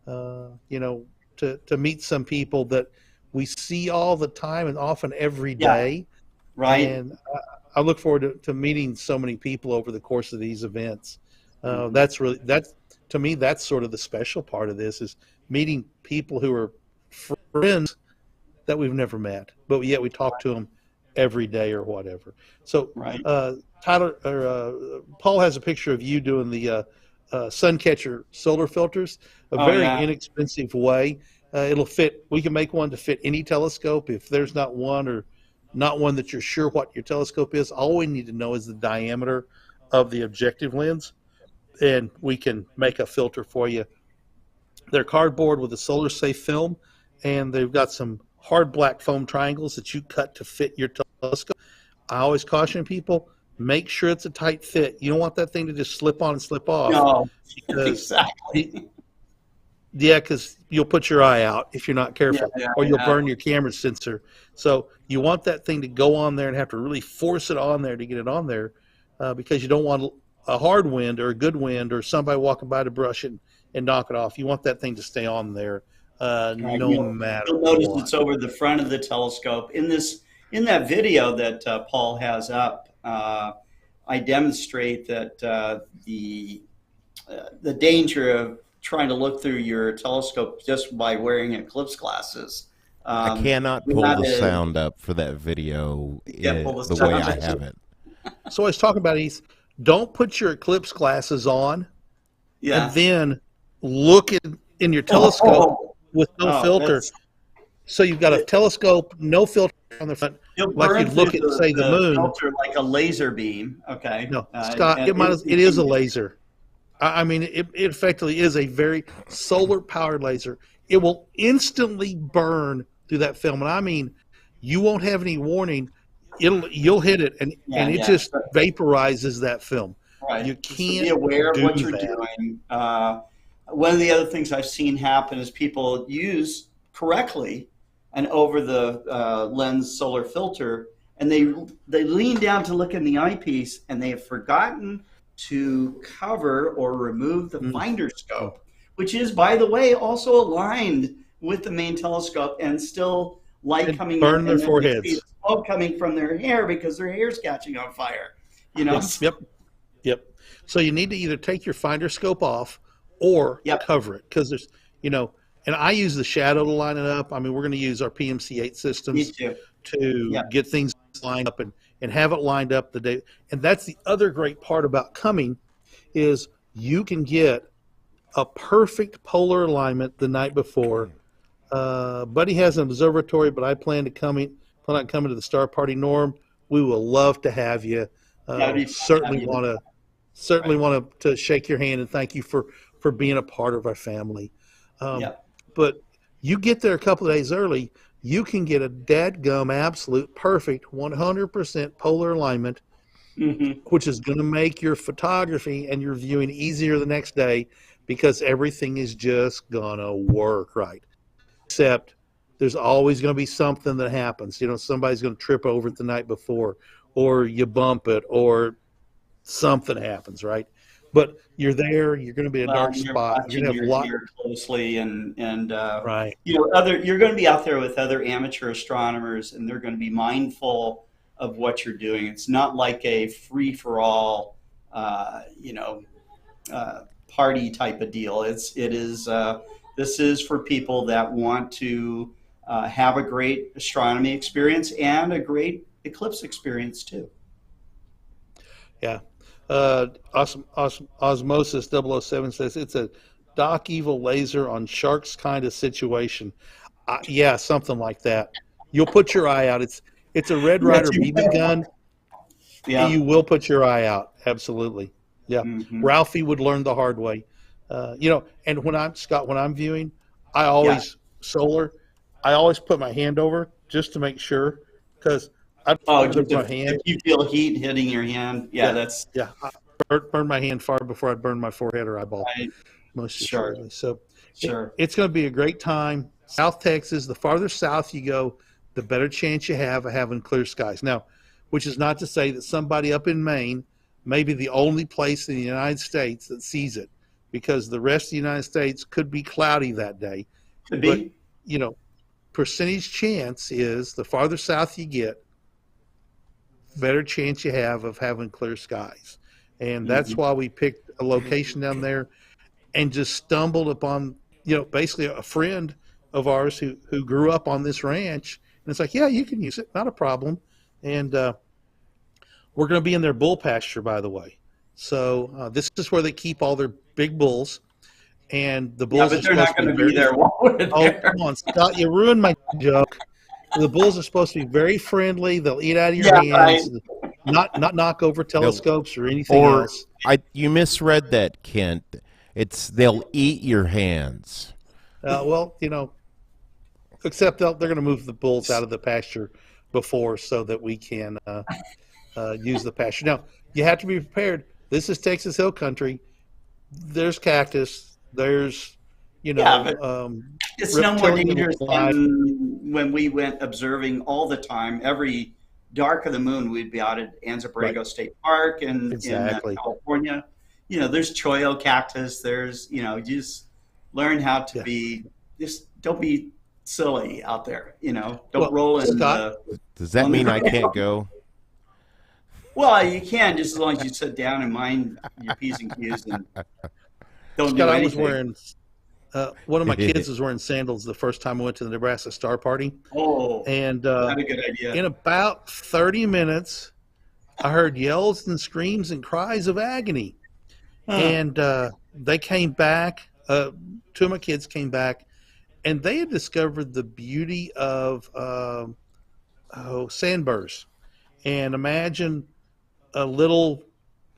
Speaker 2: to meet some people that we see all the time and often every
Speaker 4: Yeah.
Speaker 2: day.
Speaker 4: Right.
Speaker 2: And I look forward to meeting so many people over the course of these events.
Speaker 4: Mhm.
Speaker 2: That's to me, that's sort of the special part of this is meeting people who are friends that we've never met, but yet we talk to them every day or whatever. So,
Speaker 4: Right.
Speaker 2: Paul has a picture of you doing the sun catcher solar filters, a
Speaker 4: Oh,
Speaker 2: very
Speaker 4: yeah.
Speaker 2: inexpensive way. It'll fit. We can make one to fit any telescope. If there's not one or not one that you're sure what your telescope is, all we need to know is the diameter of the objective lens, and we can make a filter for you. They're cardboard with a solar safe film, and they've got some hard black foam triangles that you cut to fit your telescope. I always caution people, make sure it's a tight fit. You don't want that thing to just slip on and slip off
Speaker 4: No,
Speaker 2: because
Speaker 4: exactly.
Speaker 2: because you'll put your eye out if you're not careful,
Speaker 4: Yeah,
Speaker 2: or you'll
Speaker 4: yeah.
Speaker 2: burn your camera sensor. So you want that thing to go on there and have to really force it on there to get it on there, because you don't want a hard wind or a good wind or somebody walking by to brush it and knock it off. You want that thing to stay on there,
Speaker 4: Right.
Speaker 2: no matter
Speaker 4: You'll notice
Speaker 2: what.
Speaker 4: it's over the front of the telescope. In that video that Paul has up, I demonstrate that the danger of trying to look through your telescope just by wearing eclipse glasses.
Speaker 3: I cannot
Speaker 4: You
Speaker 3: pull
Speaker 4: gotta-
Speaker 3: the sound up for that video
Speaker 4: can't pull the
Speaker 3: the way
Speaker 4: sound
Speaker 3: I
Speaker 4: up.
Speaker 3: have it.
Speaker 2: So I was talking about is don't put your eclipse glasses on
Speaker 4: Yeah.
Speaker 2: and then look in your telescope
Speaker 4: Oh,
Speaker 2: with no
Speaker 4: oh,
Speaker 2: filter.
Speaker 4: that's-
Speaker 2: So you've got a telescope, no filter on the front.
Speaker 4: You'll
Speaker 2: Like
Speaker 4: burn
Speaker 2: you'd look
Speaker 4: through
Speaker 2: at, say, the moon.
Speaker 4: filter like a laser beam. Okay.
Speaker 2: No,
Speaker 4: Uh,
Speaker 2: Scott,
Speaker 4: and
Speaker 2: it is a laser. I mean, it effectively is a very solar-powered laser. It will instantly burn through that film, and I mean, you won't have any warning. You'll hit it, and it
Speaker 4: Yeah.
Speaker 2: just vaporizes that film.
Speaker 4: Right.
Speaker 2: You
Speaker 4: Just to be
Speaker 2: can't
Speaker 4: aware of
Speaker 2: do
Speaker 4: what you're
Speaker 2: that.
Speaker 4: doing. One of the other things I've seen happen is people use correctly an over the lens solar filter, and they lean down to look in the eyepiece, and they have forgotten to cover or remove the finder scope, which is, by the way, also aligned with the main telescope, and still light
Speaker 2: And
Speaker 4: coming
Speaker 2: burn
Speaker 4: in,
Speaker 2: their
Speaker 4: and then you
Speaker 2: foreheads.
Speaker 4: see smoke coming from their hair because their hair's catching on fire. You know.
Speaker 2: Yep. So you need to either take your finder scope off or
Speaker 4: Yep.
Speaker 2: cover it because there's, and I use the shadow to line it up. I mean, we're going to use our PMC8
Speaker 4: Me
Speaker 2: systems
Speaker 4: too.
Speaker 2: to
Speaker 4: Yep.
Speaker 2: get things lined up and have it lined up the day. And that's the other great part about coming is you can get a perfect polar alignment the night before. Buddy has an observatory, but I plan on coming to the Star Party. Norm, we will love to have you.
Speaker 4: That'd be fun to
Speaker 2: Certainly
Speaker 4: have you.
Speaker 2: want to shake your hand and thank you for being a part of our family.
Speaker 4: Yep.
Speaker 2: But you get there a couple of days early, you can get a dadgum absolute perfect 100% polar alignment,
Speaker 4: Mm-hmm.
Speaker 2: which is going to make your photography and your viewing easier the next day because everything is just going to work right. Except there's always going to be something that happens. Somebody's going to trip over it the night before, or you bump it, or something happens, right? But you're there. You're going to be in a dark
Speaker 4: You're
Speaker 2: spot.
Speaker 4: watching
Speaker 2: You're going to have a lot.
Speaker 4: your gear closely, and
Speaker 2: Right.
Speaker 4: you're going to be out there with other amateur astronomers, and they're going to be mindful of what you're doing. It's not like a free for all, party type of deal. This is for people that want to have a great astronomy experience and a great eclipse experience too.
Speaker 2: Yeah. Awesome. Osmosis 007 says it's a stock evil laser on sharks kind of situation. Yeah, something like that. You'll put your eye out. It's a Red Ryder BB gun.
Speaker 4: Yeah.
Speaker 2: You will put your eye out. Absolutely. Yeah.
Speaker 4: Mhm.
Speaker 2: Ralphie would learn the hard way. And when I'm viewing, I always solar. I always put my hand over just to make sure, because I
Speaker 4: Oh,
Speaker 2: put
Speaker 4: just
Speaker 2: my
Speaker 4: if
Speaker 2: hand.
Speaker 4: you feel heat hitting your hand,
Speaker 2: Yeah.
Speaker 4: that's
Speaker 2: Yeah, I burn my hand far before I burn my forehead or eyeball.
Speaker 4: right.
Speaker 2: Most
Speaker 4: Sure,
Speaker 2: assuredly. So
Speaker 4: sure.
Speaker 2: it's going to be a great time. South Texas, the farther south you go, the better chance you have of having clear skies. Now, which is not to say that somebody up in Maine may be the only place in the United States that sees it, because the rest of the United States could be cloudy that day.
Speaker 4: Could
Speaker 2: But,
Speaker 4: be.
Speaker 2: Percentage chance is the farther south you get, better chance you have of having clear skies. And that's why we picked a location down there and just stumbled upon, basically a friend of ours who grew up on this ranch. And it's like, yeah, you can use it. Not a problem. And we're going to be in their bull pasture, by the way. So this is where they keep all their big bulls. And the
Speaker 4: Yeah,
Speaker 2: bulls
Speaker 4: but
Speaker 2: are
Speaker 4: they're
Speaker 2: supposed
Speaker 4: not
Speaker 2: to
Speaker 4: going
Speaker 2: be
Speaker 4: to be
Speaker 2: very.
Speaker 4: there while we're
Speaker 2: Oh,
Speaker 4: there.
Speaker 2: come on, Scott, you ruined my joke. The bulls are supposed to be very friendly. They'll eat out of your
Speaker 4: Yeah,
Speaker 2: hands, not knock over telescopes or anything
Speaker 3: Or
Speaker 2: else.
Speaker 3: you misread that, Kent. They'll eat your hands.
Speaker 2: Well, except they're going to move the bulls out of the pasture before, so that we can use the pasture. Now, you have to be prepared. This is Texas Hill Country. There's cactus. There's,
Speaker 4: Yeah, but it's no more
Speaker 2: reptilian
Speaker 4: dangerous
Speaker 2: life.
Speaker 4: than when we went observing all the time. Every dark of the moon, we'd be out at Anza Borrego State Park in
Speaker 2: Exactly.
Speaker 4: California. There's choyo cactus. There's, you just learn how to just don't be silly out there. Don't roll in
Speaker 2: Scott,
Speaker 3: Does that mean I can't go?
Speaker 4: Well, you can, just as long as you sit down and mind your P's and Q's and don't do
Speaker 2: Scott, I
Speaker 4: anything.
Speaker 2: was wearing. One of my kids was wearing sandals the first time I went to the Nebraska Star Party.
Speaker 4: Oh,
Speaker 2: And
Speaker 4: not a good idea.
Speaker 2: in about 30 minutes, I heard yells and screams and cries of agony. And they came back. Two of my kids came back, and they had discovered the beauty of sandburrs. And imagine a little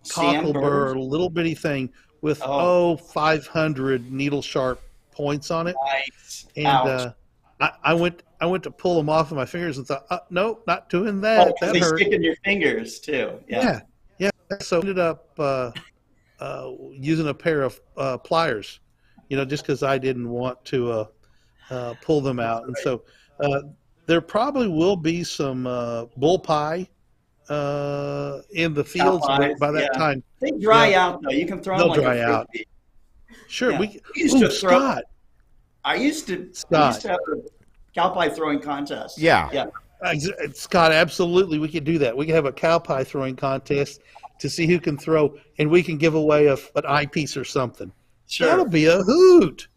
Speaker 2: cocklebur, a little bitty thing with 500 needle sharp points on it.
Speaker 4: Nice.
Speaker 2: And I went to pull them off of my fingers and thought, no, not doing that. That
Speaker 4: they
Speaker 2: hurt.
Speaker 4: stick in your fingers too.
Speaker 2: Yeah. So I ended up using a pair of pliers, just because I didn't want to pull them out. And so there probably will be some bull pie in the fields by that time.
Speaker 4: They dry out though. You can throw them like
Speaker 2: dry
Speaker 4: a
Speaker 2: out.
Speaker 4: frisbee.
Speaker 2: Sure,
Speaker 4: Yeah.
Speaker 2: we
Speaker 4: used to throw.
Speaker 2: Scott.
Speaker 4: I used to have a cow pie throwing contest.
Speaker 3: Yeah.
Speaker 2: Scott, absolutely, we could do that. We could have a cow pie throwing contest to see who can throw, and we can give away an eyepiece or something.
Speaker 4: Sure.
Speaker 2: That'll be a hoot.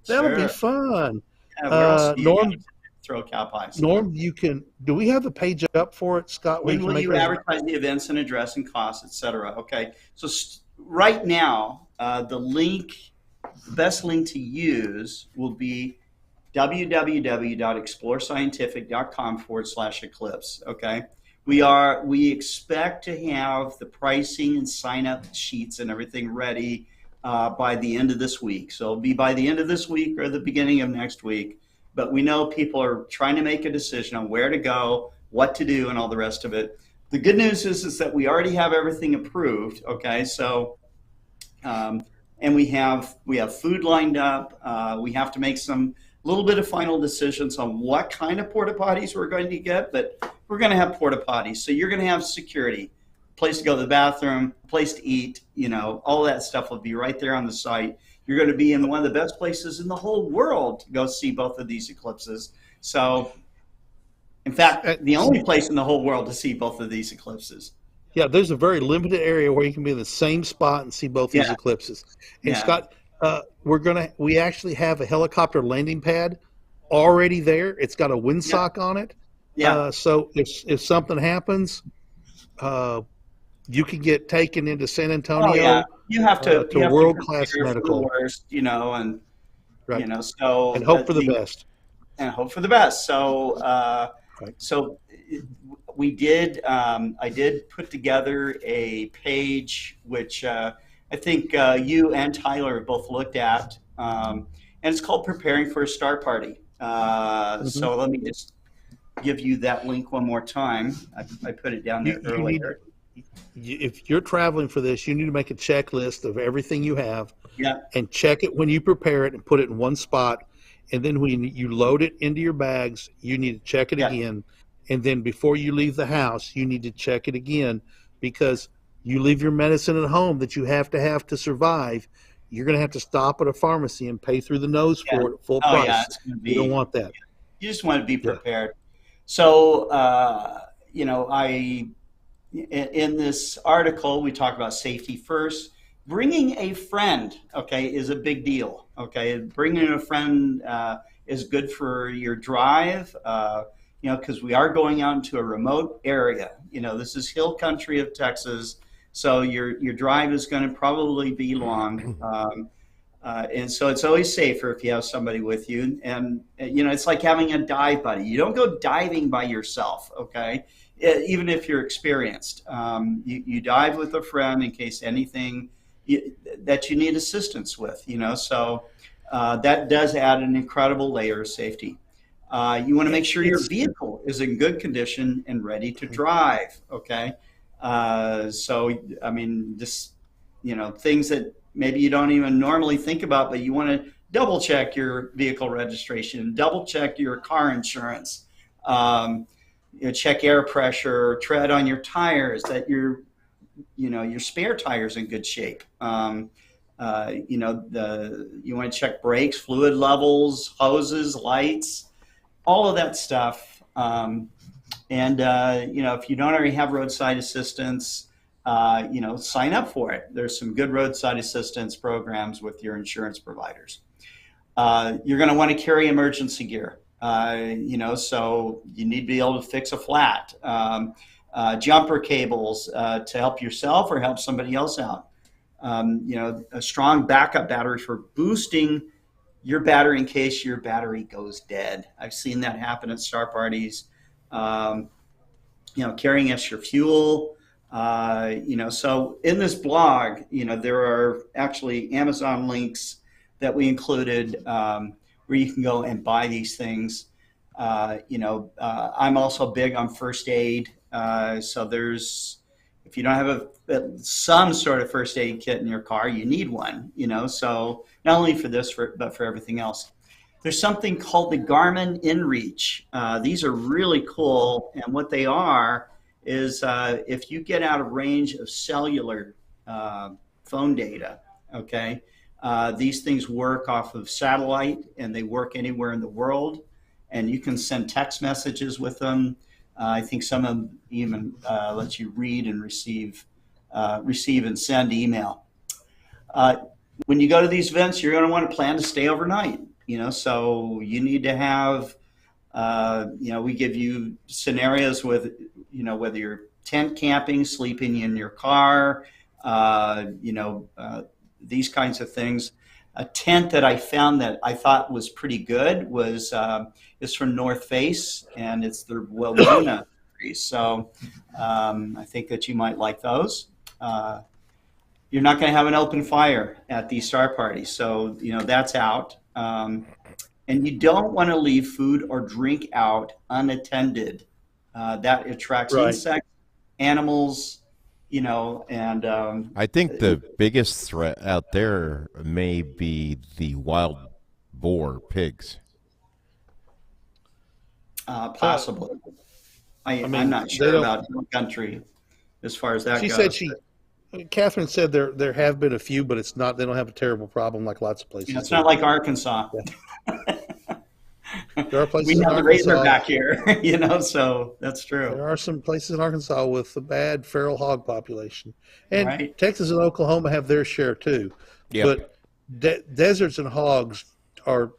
Speaker 2: That'll be
Speaker 4: Sure.
Speaker 2: fun.
Speaker 4: Yeah, where else do you
Speaker 2: Norm,
Speaker 4: throw cow pies?
Speaker 2: Norm, do we have a page up for it, Scott?
Speaker 4: When will you advertise the events and address and costs, et cetera? Okay. So right now, the best link to use will be www.explorescientific.com/eclipse. Okay. We expect to have the pricing and sign up sheets and everything ready by the end of this week. So it'll be by the end of this week or the beginning of next week. But we know people are trying to make a decision on where to go, what to do, and all the rest of it. The good news is that we already have everything approved. Okay. So, and we have food lined up. We have to make some little bit of final decisions on what kind of porta potties we're going to get, but we're going to have porta potties. So you're going to have security, place to go to the bathroom, place to eat, all that stuff will be right there on the site. You're going to be in one of the best places in the whole world to go see both of these eclipses. So, in fact, the only place in the whole world to see both of these eclipses.
Speaker 2: Yeah, there's a very limited area where you can be in the same spot and see both these eclipses. And Scott, we actually have a helicopter landing pad already there. It's got a windsock on it.
Speaker 4: Yeah.
Speaker 2: So if something happens, you can get taken into San
Speaker 4: Oh
Speaker 2: Antonio
Speaker 4: yeah, you have to
Speaker 2: world-class
Speaker 4: prepare for the
Speaker 2: medical,
Speaker 4: worst, and
Speaker 2: right,
Speaker 4: so
Speaker 2: and hope for the best.
Speaker 4: and hope for the best. So,
Speaker 2: Right.
Speaker 4: so we did. I did put together a page which I think you and Tyler have both looked at, and it's called "Preparing for a Star Party."
Speaker 2: Mhm.
Speaker 4: So let me just give you that link one more time. I put it down there
Speaker 2: You need,
Speaker 4: earlier.
Speaker 2: if you're traveling for this, you need to make a checklist of everything you have
Speaker 4: Yeah,
Speaker 2: and check it when you prepare it and put it in one spot. And then when you load it into your bags, you need to check it
Speaker 4: yeah,
Speaker 2: again. And then before you leave the house, you need to check it again, because you leave your medicine at home that you have to survive. You're going to have to stop at a pharmacy and pay through the nose
Speaker 4: yeah.
Speaker 2: for it at full
Speaker 4: Oh yeah,
Speaker 2: price.
Speaker 4: it's going to
Speaker 2: You don't
Speaker 4: be.
Speaker 2: want that.
Speaker 4: You just want to be
Speaker 2: Yeah.
Speaker 4: prepared. So, in this article, we talk about safety first. Bringing a friend, okay, is a big deal. Okay, bringing a friend is good for your drive. Because we are going out into a remote area. This is hill country of Texas, so your drive is going to probably be long. And so it's always safer if you have somebody with you. And, it's like having a dive buddy. You don't go diving by yourself, okay? Even if you're experienced. You dive with a friend in case anything that you need assistance with, So that does add an incredible layer of safety. You want to make sure your vehicle is in good condition and ready to drive, okay? Just, things that maybe you don't even normally think about, but you want to double check your vehicle registration, double check your car insurance, check air pressure, tread on your tires, that your spare tires in good shape. You want to check brakes, fluid levels, hoses, lights, all of that stuff. If you don't already have roadside assistance, sign up for it. There's some good roadside assistance programs with your insurance providers. You're going to want to carry emergency gear. So you need to be able to fix a flat, jumper cables to help yourself or help somebody else out. A strong backup battery for boosting your battery in case your battery goes dead. I've seen that happen at star parties. Carrying extra fuel. So in this blog, there are actually Amazon links that we included where you can go and buy these things. I'm also big on first aid. So if you don't have some sort of first aid kit in your car, you need one, so not only for this, but for everything else. There's something called the Garmin InReach. These are really cool, and what they are is if you get out of range of cellular phone data, okay, these things work off of satellite, and they work anywhere in the world, and you can send text messages with them. I think some of them even let you read and receive and send email. When you go to these events, you're going to want to plan to stay overnight. So you need to have, we give you scenarios with, whether you're tent camping, sleeping in your car, these kinds of things. A tent that I found that I thought was pretty good is from North Face, and it's the Welluna series. So I think that you might like those. You're not going to have an open fire at these star parties, so that's out. And you don't want to leave food or drink out unattended. That attracts insects, animals, and
Speaker 3: I think the biggest threat out there may be the wild boar pigs.
Speaker 4: Possibly. I'm not sure about the country as far as that goes.
Speaker 2: Catherine said there have been a few, but it's not. They don't have a terrible problem like lots of places.
Speaker 4: It's not like Arkansas.
Speaker 2: Yeah. There are places
Speaker 4: we have
Speaker 2: in
Speaker 4: the
Speaker 2: Arkansas,
Speaker 4: razorback here, so that's true.
Speaker 2: There are some places in Arkansas with a bad feral hog population, and
Speaker 4: right.
Speaker 2: Texas and Oklahoma have their share too.
Speaker 3: Yep.
Speaker 2: But deserts and hogs are,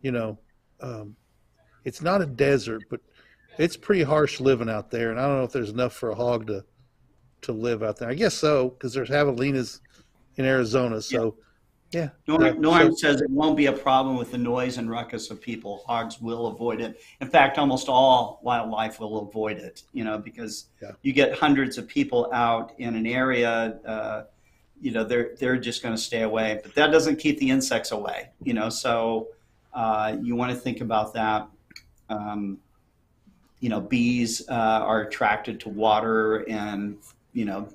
Speaker 2: it's not a desert, but it's pretty harsh living out there, and I don't know if there's enough for a hog to to live out there. I guess so, because there's javelinas in Arizona. So, yeah.
Speaker 4: Norm says it won't be a problem with the noise and ruckus of people. Hogs will avoid it. In fact, almost all wildlife will avoid it, because you get hundreds of people out in an area, they're just going to stay away. But that doesn't keep the insects away, so you want to think about that. Bees are attracted to water, and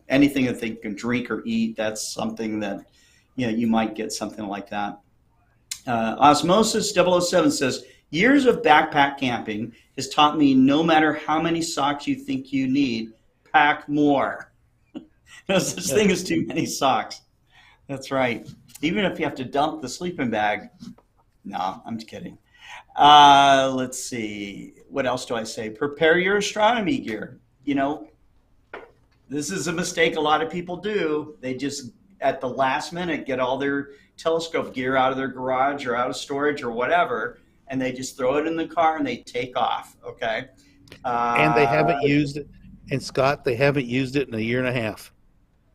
Speaker 4: anything that they can drink or eat, that's something that you might get something like that. Osmosis 007 says, years of backpack camping has taught me no matter how many socks you think you need, pack more. No such thing as too many socks. That's right. Even if you have to dump the sleeping bag. No, I'm just kidding. Let's see. What else do I say? Prepare your astronomy gear. This is a mistake a lot of people do. They just, at the last minute, get all their telescope gear out of their garage or out of storage or whatever, and they just throw it in the car and they take off, okay?
Speaker 2: And they haven't used it. And Scott, they haven't used it in a year and a half.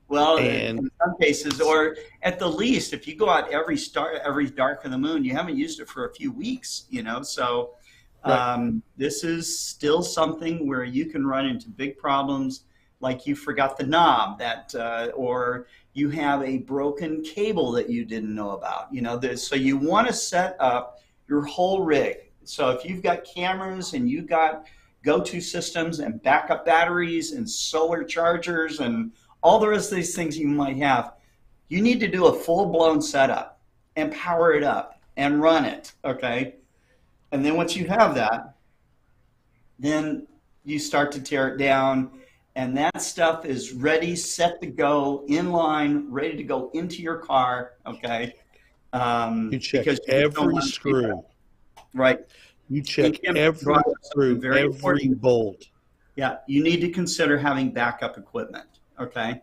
Speaker 4: Well, in some cases, or at the least, if you go out every dark of the moon, you haven't used it for a few weeks, So this is still something where you can run into big problems, like you forgot the knob, or you have a broken cable that you didn't know about. So you want to set up your whole rig. So if you've got cameras and you've got go-to systems and backup batteries and solar chargers and all the rest of these things you might have, you need to do a full-blown setup and power it up and run it, okay? And then once you have that, then you start to tear it down, and that stuff is ready, set to go, in line, ready to go into your car, okay?
Speaker 2: You check every screw.
Speaker 4: Right.
Speaker 2: You check every screw, every bolt.
Speaker 4: Yeah, you need to consider having backup equipment. Okay.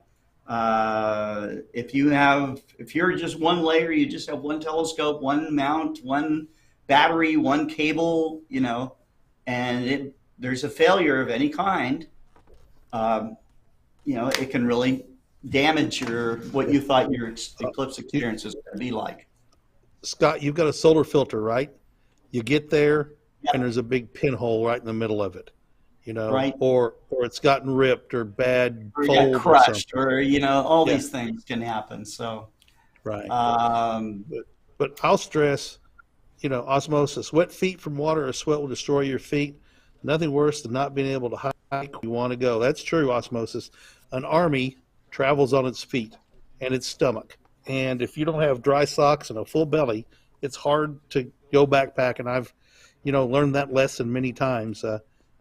Speaker 4: If you're just one layer, you just have one telescope, one mount, one battery, one cable, and there's a failure of any kind, it can really damage what you thought your eclipse experience was going to be like.
Speaker 2: Scott, you've got a solar filter, right? You get there, and there's a big pinhole right in the middle of it.
Speaker 4: Right.
Speaker 2: Or it's gotten ripped or bad
Speaker 4: or
Speaker 2: fold
Speaker 4: got crushed
Speaker 2: or
Speaker 4: all these things can happen. So,
Speaker 2: right. But I'll stress, osmosis, wet feet from water or sweat will destroy your feet. Nothing worse than not being able to hike where you want to go. That's true, osmosis. An army travels on its feet and its stomach. And if you don't have dry socks and a full belly, it's hard to go backpacking. I've, learned that lesson many times.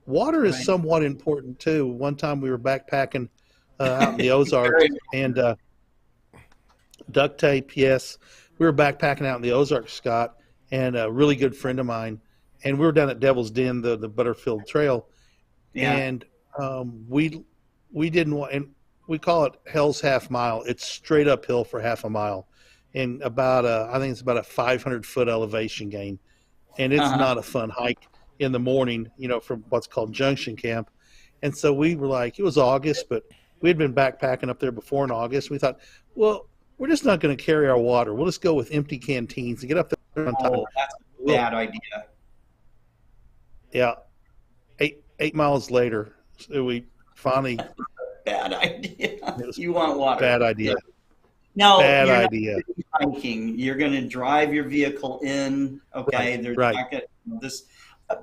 Speaker 2: Water is somewhat important too. One time we were backpacking out in the Ozarks, and duct tape. Yes, we were backpacking out in the Ozarks, Scott, and a really good friend of mine, and we were down at Devil's Den, the Butterfield Trail, and we didn't want, and we call it Hell's Half Mile. It's straight uphill for half a mile, and I think it's about a 500-foot elevation gain, and it's not a fun hike in the morning, from what's called Junction Camp. And so we were like, it was August, but we had been backpacking up there before in August. We thought, well, we're just not going to carry our water. We'll just go with empty canteens and get up there on time.
Speaker 4: Oh, that's a bad idea.
Speaker 2: Yeah. 8 miles later, so we finally.
Speaker 4: Bad idea. You want water.
Speaker 2: Bad idea.
Speaker 4: Yeah. No,
Speaker 2: bad idea.
Speaker 4: Hiking. You're going to drive your vehicle in. Okay. There's
Speaker 2: right.
Speaker 4: not gonna, this.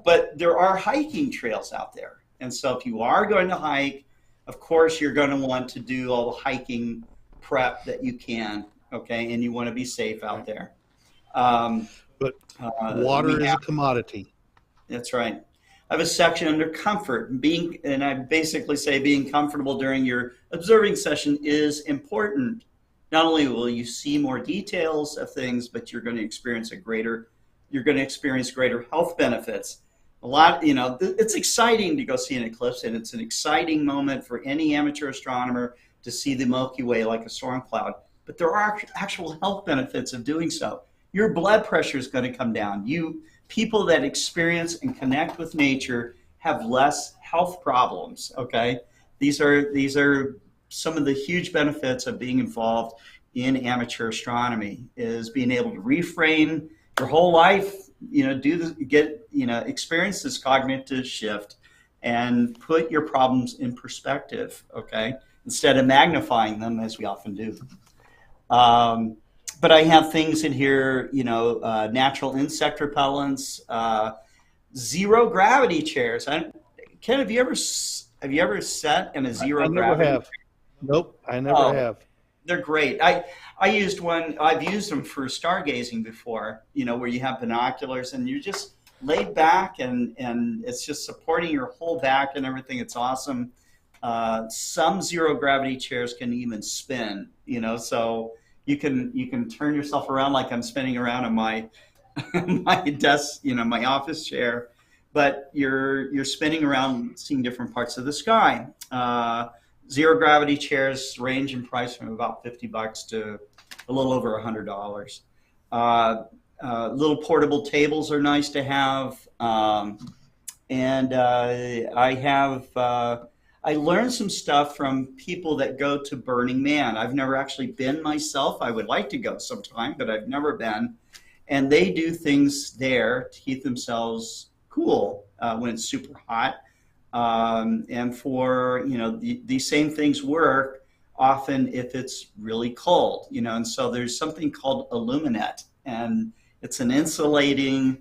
Speaker 4: But there are hiking trails out there. And so if you are going to hike, of course, you're going to want to do all the hiking prep that you can, okay? And you want to be safe out there.
Speaker 2: But water is a commodity.
Speaker 4: That's right. I have a section under comfort. And I basically say being comfortable during your observing session is important. Not only will you see more details of things, but you're going to experience greater health benefits. It's exciting to go see an eclipse, and it's an exciting moment for any amateur astronomer to see the Milky Way like a storm cloud. But there are actual health benefits of doing so. Your blood pressure is going to come down. People that experience and connect with nature have less health problems. Okay, these are some of the huge benefits of being involved in amateur astronomy is being able to reframe your whole life, experience this cognitive shift and put your problems in perspective, okay, instead of magnifying them as we often do. But I have things in here, natural insect repellents, zero gravity chairs. Ken, have you ever sat in a zero gravity?
Speaker 2: I never have. Nope, I never have.
Speaker 4: They're great. I've used them for stargazing before, where you have binoculars and you just laid back and it's just supporting your whole back and everything. It's awesome. Some zero gravity chairs can even spin, so you can turn yourself around like I'm spinning around on my my desk, my office chair, but you're spinning around seeing different parts of the sky. Zero gravity chairs range in price from about $50 to a little over $100. Little portable tables are nice to have. I learned some stuff from people that go to Burning Man. I've never actually been myself. I would like to go sometime, but I've never been. And they do things there to keep themselves cool when it's super hot. And for, these same things work often if it's really cold, and so there's something called Illuminate, and it's an insulating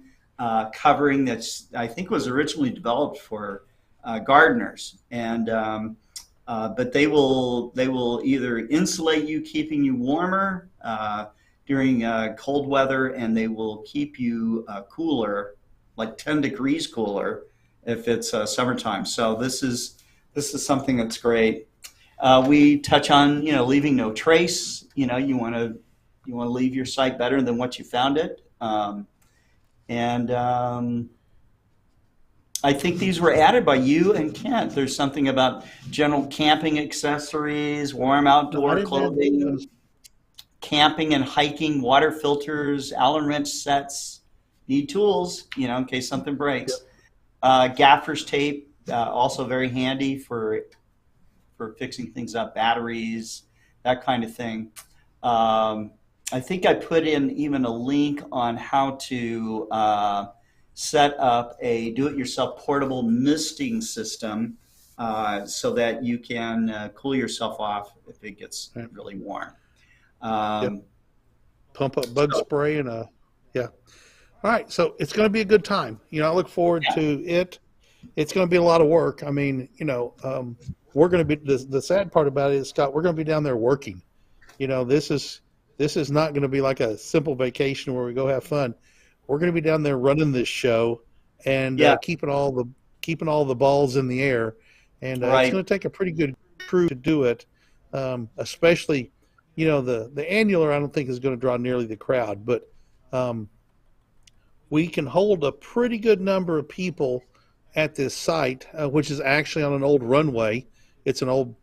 Speaker 4: covering that's, I think, was originally developed for gardeners, and but they will either insulate you, keeping you warmer during cold weather, and they will keep you cooler, like 10 degrees cooler if it's summertime. So this is something that's great. We touch on leaving no trace. You want to leave your site better than what you found it, I think these were added by you and Kent. There's something about general camping accessories, warm outdoor clothing, camping and hiking, water filters, Allen wrench sets. Need tools, in case something breaks. Yep. Gaffer's tape, also very handy for fixing things up, batteries, that kind of thing. I think I put in even a link on how to set up a do-it-yourself portable misting system so that you can cool yourself off if it gets really warm.
Speaker 2: Pump up bug spray and all right, so it's going to be a good time. I look forward to it. It's going to be a lot of work. I mean, we're going to be the sad part about it is, Scott, we're going to be down there working. This is not going to be like a simple vacation where we go have fun. We're going to be down there running this show and keeping all the balls in the air, and it's going to take a pretty good crew to do it. Especially, the annular I don't think is going to draw nearly the crowd, but we can hold a pretty good number of people at this site, which is actually on an old runway. It's an old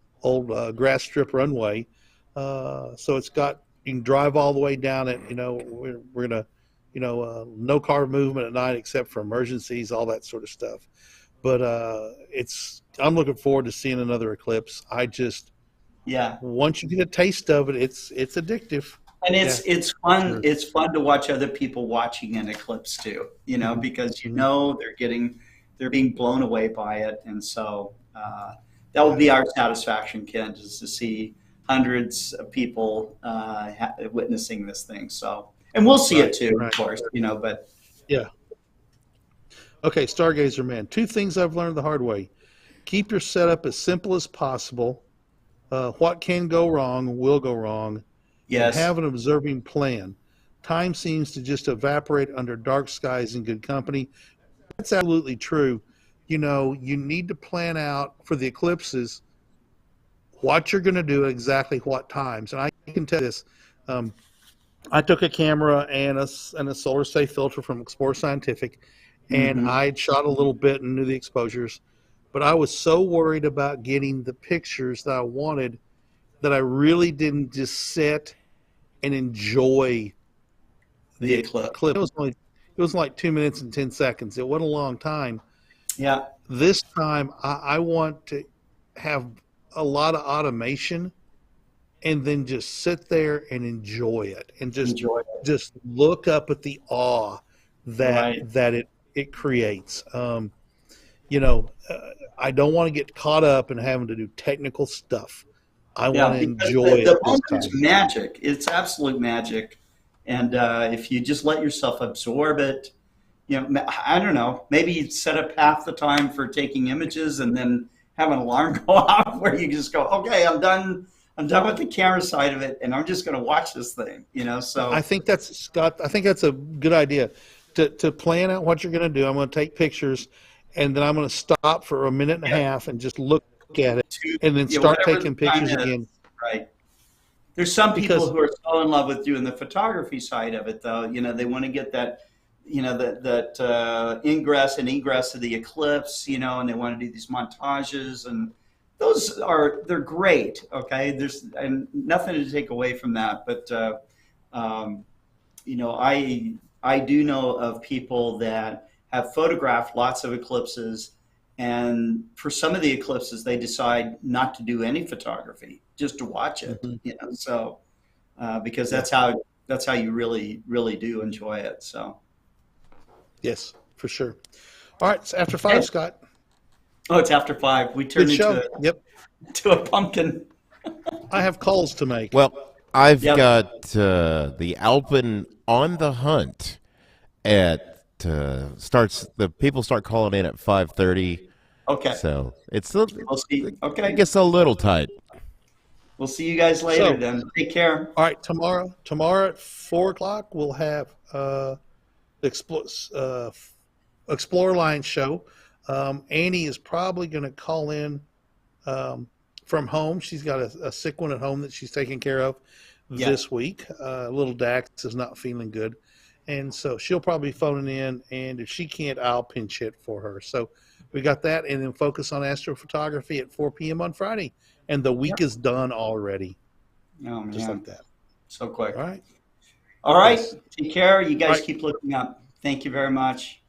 Speaker 2: grass strip runway, so it's got, you can drive all the way down it. We're gonna, no car movement at night except for emergencies, all that sort of stuff. But I'm looking forward to seeing another eclipse. Once you get a taste of it, it's addictive.
Speaker 4: And it's fun. Sure. It's fun to watch other people watching an eclipse too, because they're being blown away by it. And so that will be our satisfaction, Ken, is to see hundreds of people witnessing this thing. So, and we'll see it too, of course, but.
Speaker 2: Yeah. Okay. Stargazer man, 2 things I've learned the hard way. Keep your setup as simple as possible. What can go wrong will go wrong.
Speaker 4: Yes.
Speaker 2: And have an observing plan. Time seems to just evaporate under dark skies and good company. That's absolutely true. You need to plan out for the eclipses what you're going to do at exactly what times. And I can tell you this. I took a camera and a solar safe filter from Explore Scientific, and I had shot a little bit and knew the exposures. But I was so worried about getting the pictures that I wanted that I really didn't just sit and enjoy the eclipse. It was like 2 minutes and 10 seconds. It wasn't a long time.
Speaker 4: Yeah.
Speaker 2: This time I want to have a lot of automation, and then just sit there and enjoy it, and
Speaker 4: Enjoy it.
Speaker 2: just look up at the awe
Speaker 4: Right.
Speaker 2: that it creates. You know, I don't want to get caught up in having to do technical stuff. I
Speaker 4: Yeah,
Speaker 2: want to
Speaker 4: because
Speaker 2: enjoy
Speaker 4: the
Speaker 2: it this
Speaker 4: moment's
Speaker 2: time.
Speaker 4: magic. It's absolute magic. And if you just let yourself absorb it, you know, I don't know, maybe set up half the time for taking images and then have an alarm go off where you just go, okay, I'm done with the camera side of it, and I'm just going to watch this thing, you know. So
Speaker 2: I think that's Scott. I think that's a good idea to plan out what you're going to do. I'm going to take pictures, and then I'm going to stop for a minute and a half and just look at it, and then start
Speaker 4: whatever the
Speaker 2: taking
Speaker 4: time
Speaker 2: pictures
Speaker 4: is,
Speaker 2: again.
Speaker 4: right? There's some people
Speaker 2: Because
Speaker 4: who are so in love with doing the photography side of it, though. You know, they want to get that, you know, that ingress and egress of the eclipse, you know, and they want to do these montages, and they're great. Okay, there's and nothing to take away from that, but you know, I do know of people that have photographed lots of eclipses, and for some of the eclipses, they decide not to do any photography, just to watch it.
Speaker 2: Mhm.
Speaker 4: You know, so because that's how you really do enjoy it. So
Speaker 2: yes, for sure. All right, it's after 5,
Speaker 4: okay.
Speaker 2: Scott.
Speaker 4: Oh, it's after 5. We
Speaker 2: Good
Speaker 4: turned
Speaker 2: show. Yep,
Speaker 4: to a pumpkin.
Speaker 2: I have calls to make.
Speaker 3: Well, I've
Speaker 4: Yep.
Speaker 3: got the Alpin on the Hunt at starts. The people start calling in at 5:30,
Speaker 4: Okay,
Speaker 3: so
Speaker 4: we'll see.
Speaker 3: it
Speaker 4: Okay,
Speaker 3: gets a little tight.
Speaker 4: we'll see you guys later.
Speaker 2: So,
Speaker 4: Then take care.
Speaker 2: all right, tomorrow at 4 o'clock, we'll have the Explore Line show. Annie is probably going to call in from home. She's got a sick one at home that she's taking care of
Speaker 4: Yeah.
Speaker 2: this week. Little Dax is not feeling good, and so she'll probably be phoning in. And if she can't, I'll pinch hit for her. So we got that, and then focus on astrophotography at 4 p.m. on Friday, and the week is done already,
Speaker 4: Oh
Speaker 2: just
Speaker 4: man,
Speaker 2: like that.
Speaker 4: so quick.
Speaker 2: All right.
Speaker 4: All right,
Speaker 2: Yes.
Speaker 4: take care. You
Speaker 2: All
Speaker 4: guys
Speaker 2: right.
Speaker 4: keep looking up. Thank you very much.